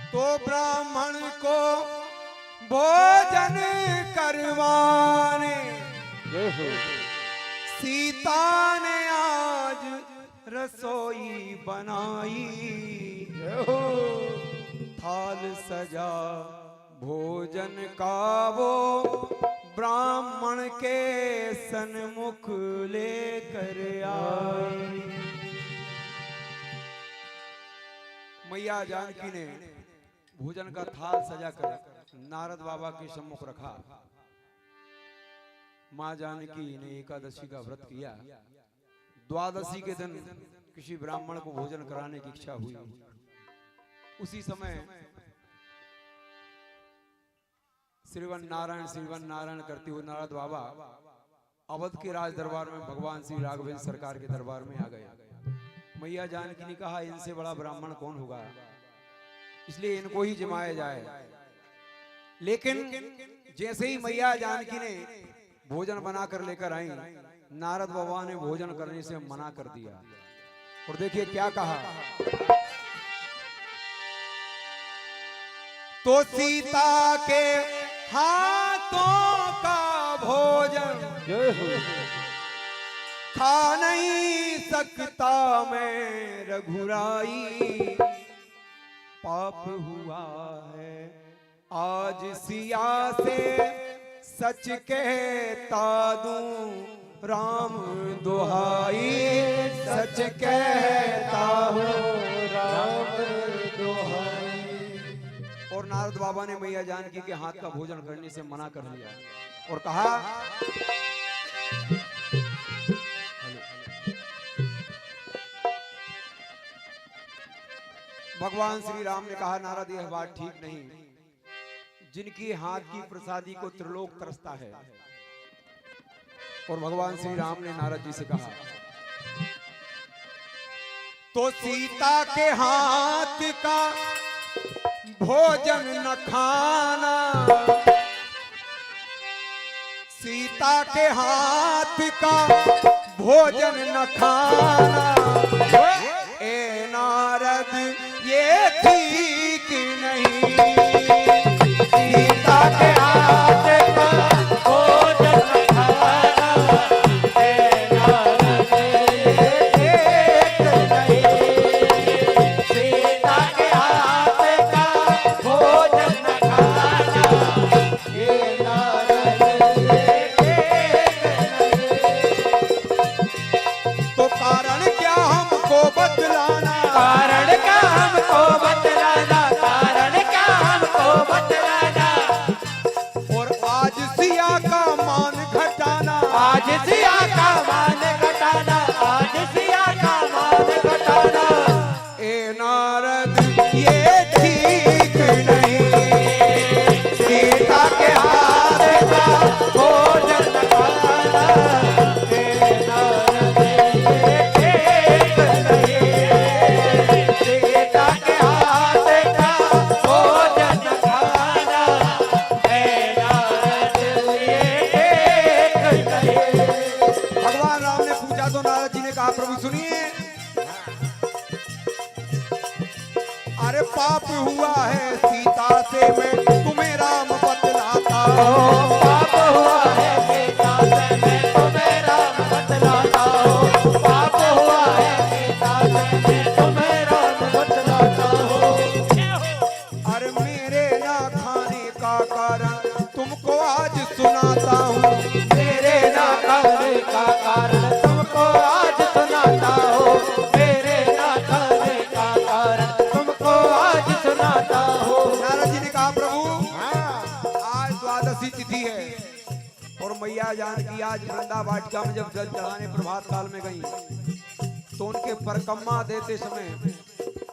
तो ब्राह्मण को भोजन करवाने सीता ने आज रसोई बनाई, थाल सजा भोजन का वो ब्राह्मण के सन्मुख लेकर आई। मैया जानकी ने भोजन का थाल सजाकर नारद बाबा के सम्मुख रखा। माँ जानकी ने एकादशी का व्रत किया। द्वादशी के दिन किसी ब्राह्मण को भोजन कराने की इच्छा हुई। उसी समय श्रीवन नारायण करते हुए नारद बाबा अवध के राज दरबार में भगवान श्री राघवेंद्र सरकार के दरबार में आ गए। मैया जानकी ने कहा इनसे बड़ा ब्राह्मण कौन होगा, इसलिए इनको ही जमाया जाए। लेकिन जैसे ही मैया जानकी ने भोजन बनाकर लेकर आई, नारद बाबा ने भोजन करने से मना कर दिया। और देखिए क्या कहा, तो सीता के हाथों का भोजन खा नहीं सकता मैं रघुराई, पाप हुआ है आज सिया से सच कहता दूं राम दुहाई, सच कहता हूँ राम दुहाई। और नारद बाबा ने मैया जानकी के हाथ का भोजन करने से मना कर दिया और कहा भगवान श्री राम ने कहा नारद यह बात ठीक नहीं, जिनकी हाथ की प्रसादी को त्रिलोक तरसता है। और भगवान श्री राम ने नारद जी से कहा, तो सीता के हाथ का भोजन न खाना, सीता के हाथ का भोजन न खाना, ए नारद ये ठीक नहीं। सीता के हाथ का भोजन न खाना, ए नारद ये ठीक नहीं। सीता के हाथ का भोजन न खाना, ए नारद ये ठीक नहीं। तो कारण क्या हमको बतलाना, कारण क्या हमको बतलाना, कारण क्या हमको बतलाना। और आज सिया का मान घटाना, आज सिया का मान घटाना, आज सिया का मान घटाना। ए नारद ये ठीक नहीं। सीता के हाथ का भोजन न खाना, हे नारद ये ठीक नहीं। सीता के हाथ का भोजन न खाना, हे नारद ये ठीक नहीं। भगवान राम ने पूछा तो नारद जी ने कहा, प्रभु सुनिए, अरे पाप हुआ है सीता से मैं तुम्हें राम बतलाता हूँ। पाप हुआ है सीता से मैं तुम्हें राम बतलाता हूँ। पाप हुआ है सीता से मैं तुम्हें राम बतलाता हूँ। अरे मेरे ना खाने का कारण तुमको आज सुनाता हूँ। मेरे ना खाने का कारण तुमको आज सुनाता हूँ। मेरे ना खाने का कारण तुमको आज सुनाता हूँ। नारद जी ने कहा, प्रभु आज द्वादशी तिथि है और मैया जानकी आज वृंदा वाटिका में जब जल चढ़ाने प्रभात काल में गई तो उनके परकम्मा देते समय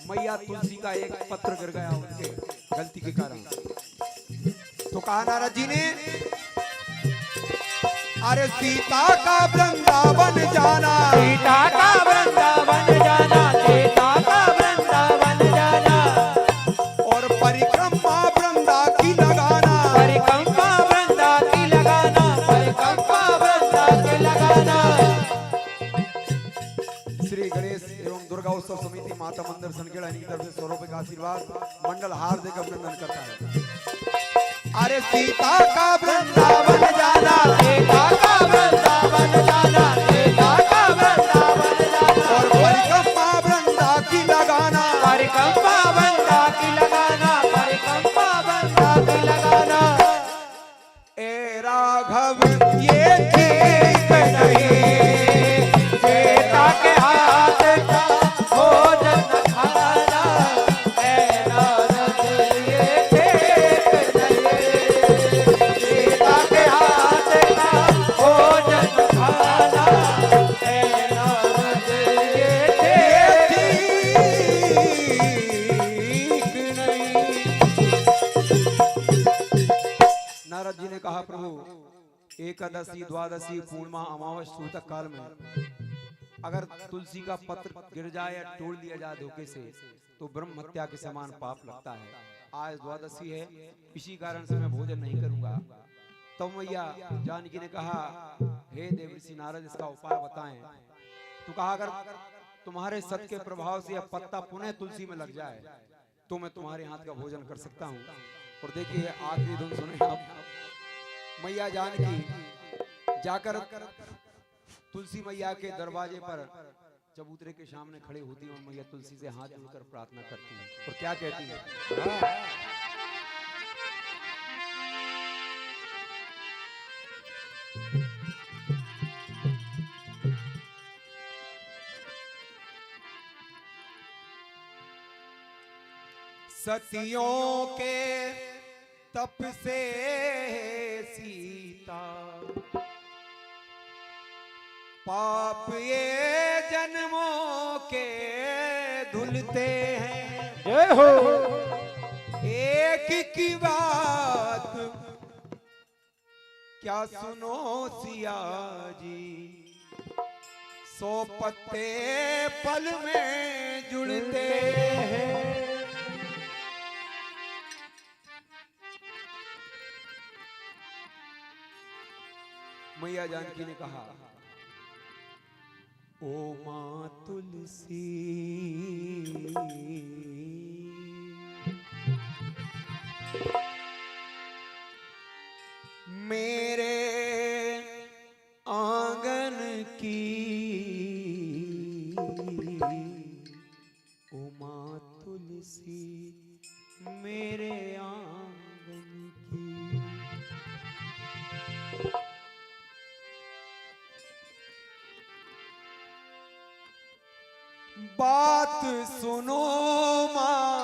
मैया तुलसी का एक पत्र गिर गया उनके गलती के कारण। तो कहा नारद जी ने, अरे सीता का वृंदावन जाना, सीता का वृंदावन जाना, सीता का वृंदावन जाना। और परिक्रमा वृंदा की लगाना, परिक्रमा वृंदा की लगाना, परिक्रमा वृंदा की लगाना। श्री गणेश एवं दुर्गा उत्सव समिति माता मंदिर सनखेड़ा इनकी तरफ से 100 रुपए का आशीर्वाद मंडल हार्दिक अभिनंदन करता है। अरे सीता का वृंदावन जाना, सीता का वृंदावन जाना, सीता का वृंदावन जाना। और परिक्रमा वृंदा की लगाना, परिक्रमा वृंदा की लगाना, परिक्रमा वृंदा की लगाना। ए राघव ये ठीक नहीं। सीता के हाथ का भोजन न खाना, हे नारद ये ठीक नहीं। सीता के हाथ का भोजन न खाना, हे नारद ये ठीक नहीं। नारद जी ने कहा, प्रभु एकादशी द्वादशी पूर्णिमा अमावस सूतक काल में अगर तुलसी का पत्र गिर जाए या तोड़ दिया जाए धोखे से तो ब्रह्म हत्या के समान पाप लगता है। आज द्वादशी है, इसी कारण से मैं भोजन नहीं करूंगा। तो मैया जानकी ने कहा, हे देवर्षि नारद इसका उपाय बताएं। तो कहा, अगर तुम्हारे सत के प्रभाव से यह पत्ता पुनः तुलसी में लग जाए तो मैं तुम्हारे हाथ का भोजन कर सकता हूँ। और देखिए आखिरी धुन सुने आप। मैया जानकी जाकर तुलसी मैया के दरवाजे पर चबूतरे के सामने खड़े होती हैं और मैया तुलसी से हाथ जोड़कर प्रार्थना करती हैं और क्या कहती हैं, सतियों के तप से सीता पाप ये जन्मों के धुलते हैं। जय हो। ए एक की बात क्या सुनो सिया जी, 100 पत्ते पल में जुड़ते हैं। मैया जानकी ने कहा, ओ मां तुलसी मेरे आंगन की, ओ मां तुलसी मेरे आंगन की। बात सुनो मां,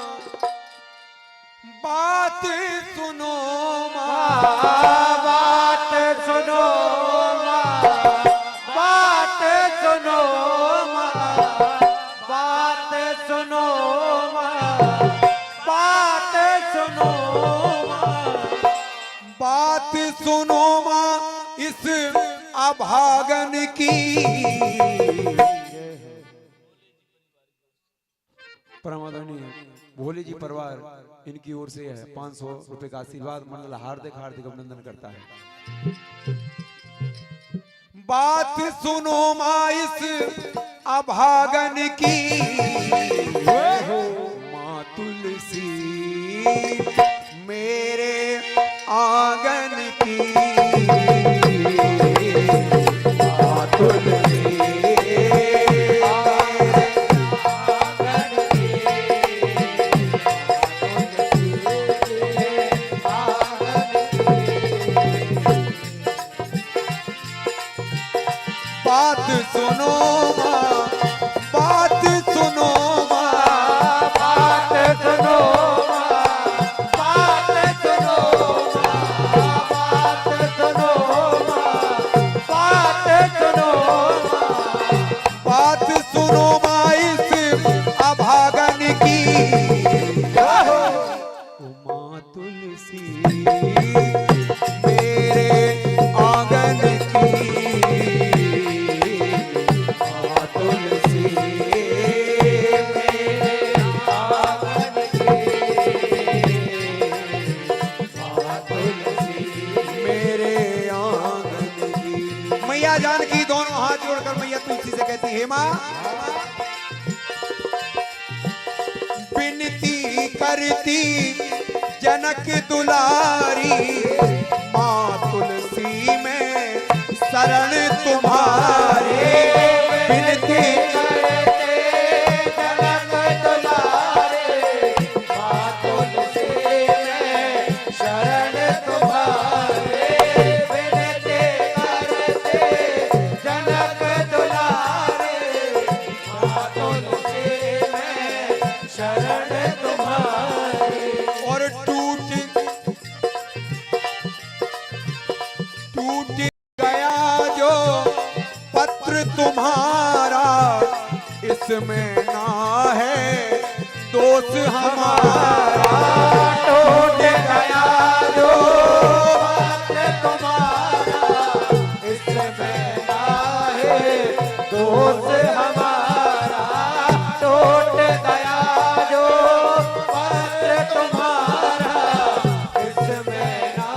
बात सुनो मां, बात सुनो माँ, बात सुनो माँ, बात सुनो माँ, बात सुनो माँ। बात सुनो मां इस अभागन की। परम आदरणीय भोले जी परिवार इनकी ओर से है 500 रुपए का आशीर्वाद मंडल हार्दिक हार्दिक अभिनंदन करता है। बात सुनो मां इस अभागन की, मां तुलसी मेरे आंगन की, मां तुलसी बात सुनो मां, बात सुनो मां, बात सुनो माँ, बात सुनो माँ, बात सुनो माँ, बात सुनो माँ। बात सुनो मां इस अभागन की, ओ मां तुलसी मेरे आंगन की, मां तुलसी मेरे आंगन की, मां तुलसी मेरे आंगन की। मैया जानकी दोनों हाथ जोड़कर मैया तुलसी से कहती, हे मां विनती करती जनक दुलारी, मां तुलसी में शरण तुम्हारे। विनती करते जनक दुलारे, माँ तुलसी में शरण तुम्हारे। विनती करते जनक दुलारे, माँ तुलसी में शरण तुम्हारे। और टूट गया जो पत्र तुम्हारा, इसमें ना है दोष हमारा। टूट गया जो पत्र तुम्हारा, इसमें ना है दोष हमारा। टूट गया जो पत्र तुम्हारा, इसमें ना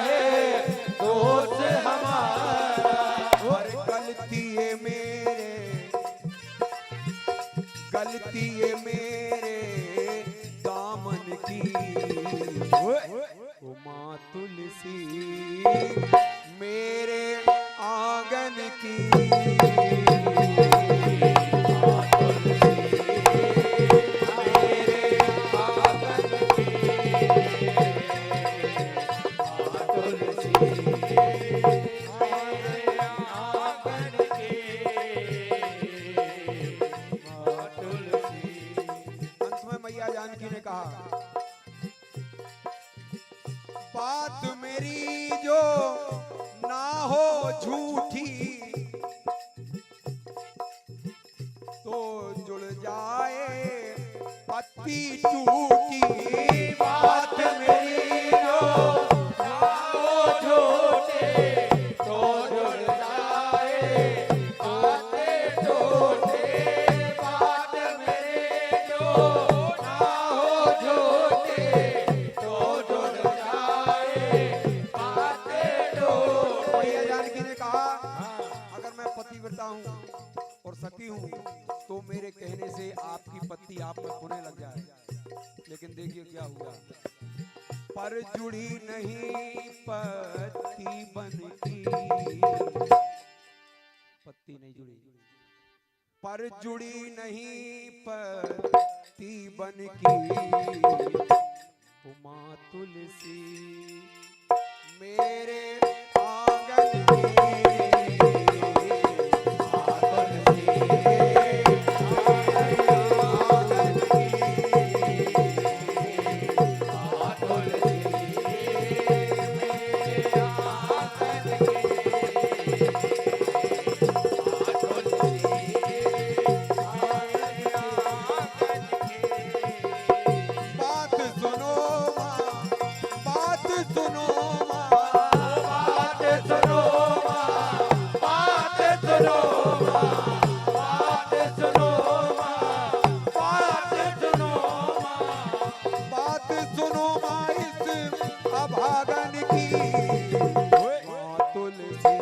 है दोष हमारा। और गलती है मेरे दामन की, ओ मां तुलसी मेरे आंगन की, मां तुलसी मेरे आंगन की, मां तुलसी मेरे आंगन की। अंत में मैया जानकी ने कहा, बात मेरी जो ना हो झूठी, तो जुड़ जाए पत्ती टूटी। बात जानकी ने कहा अगर मैं पतिव्रता हूँ और सती हूँ तो मेरे कहने से आपकी पत्नी आप में पुणे लग जाए, लेकिन देखिए क्या हुआ। पर जुड़ी नहीं पत्ती बनकी, पत्ती नहीं जुड़ी, पर जुड़ी नहीं पत्ती बनकी, उमा तुलसी मेरे आंगन की, उमा तुलसी आंगन की, उमा तुलसी मेरे आंगन की, उमा तुलसी आंगन की। बात सुनो माँ, बात सुनो माँ, बात सुनो माँ, बात सुनो माँ, बात सुनो माँ, बात सुनो माँ, बात सुनो माँ इस अभागन की, माँ तुलसी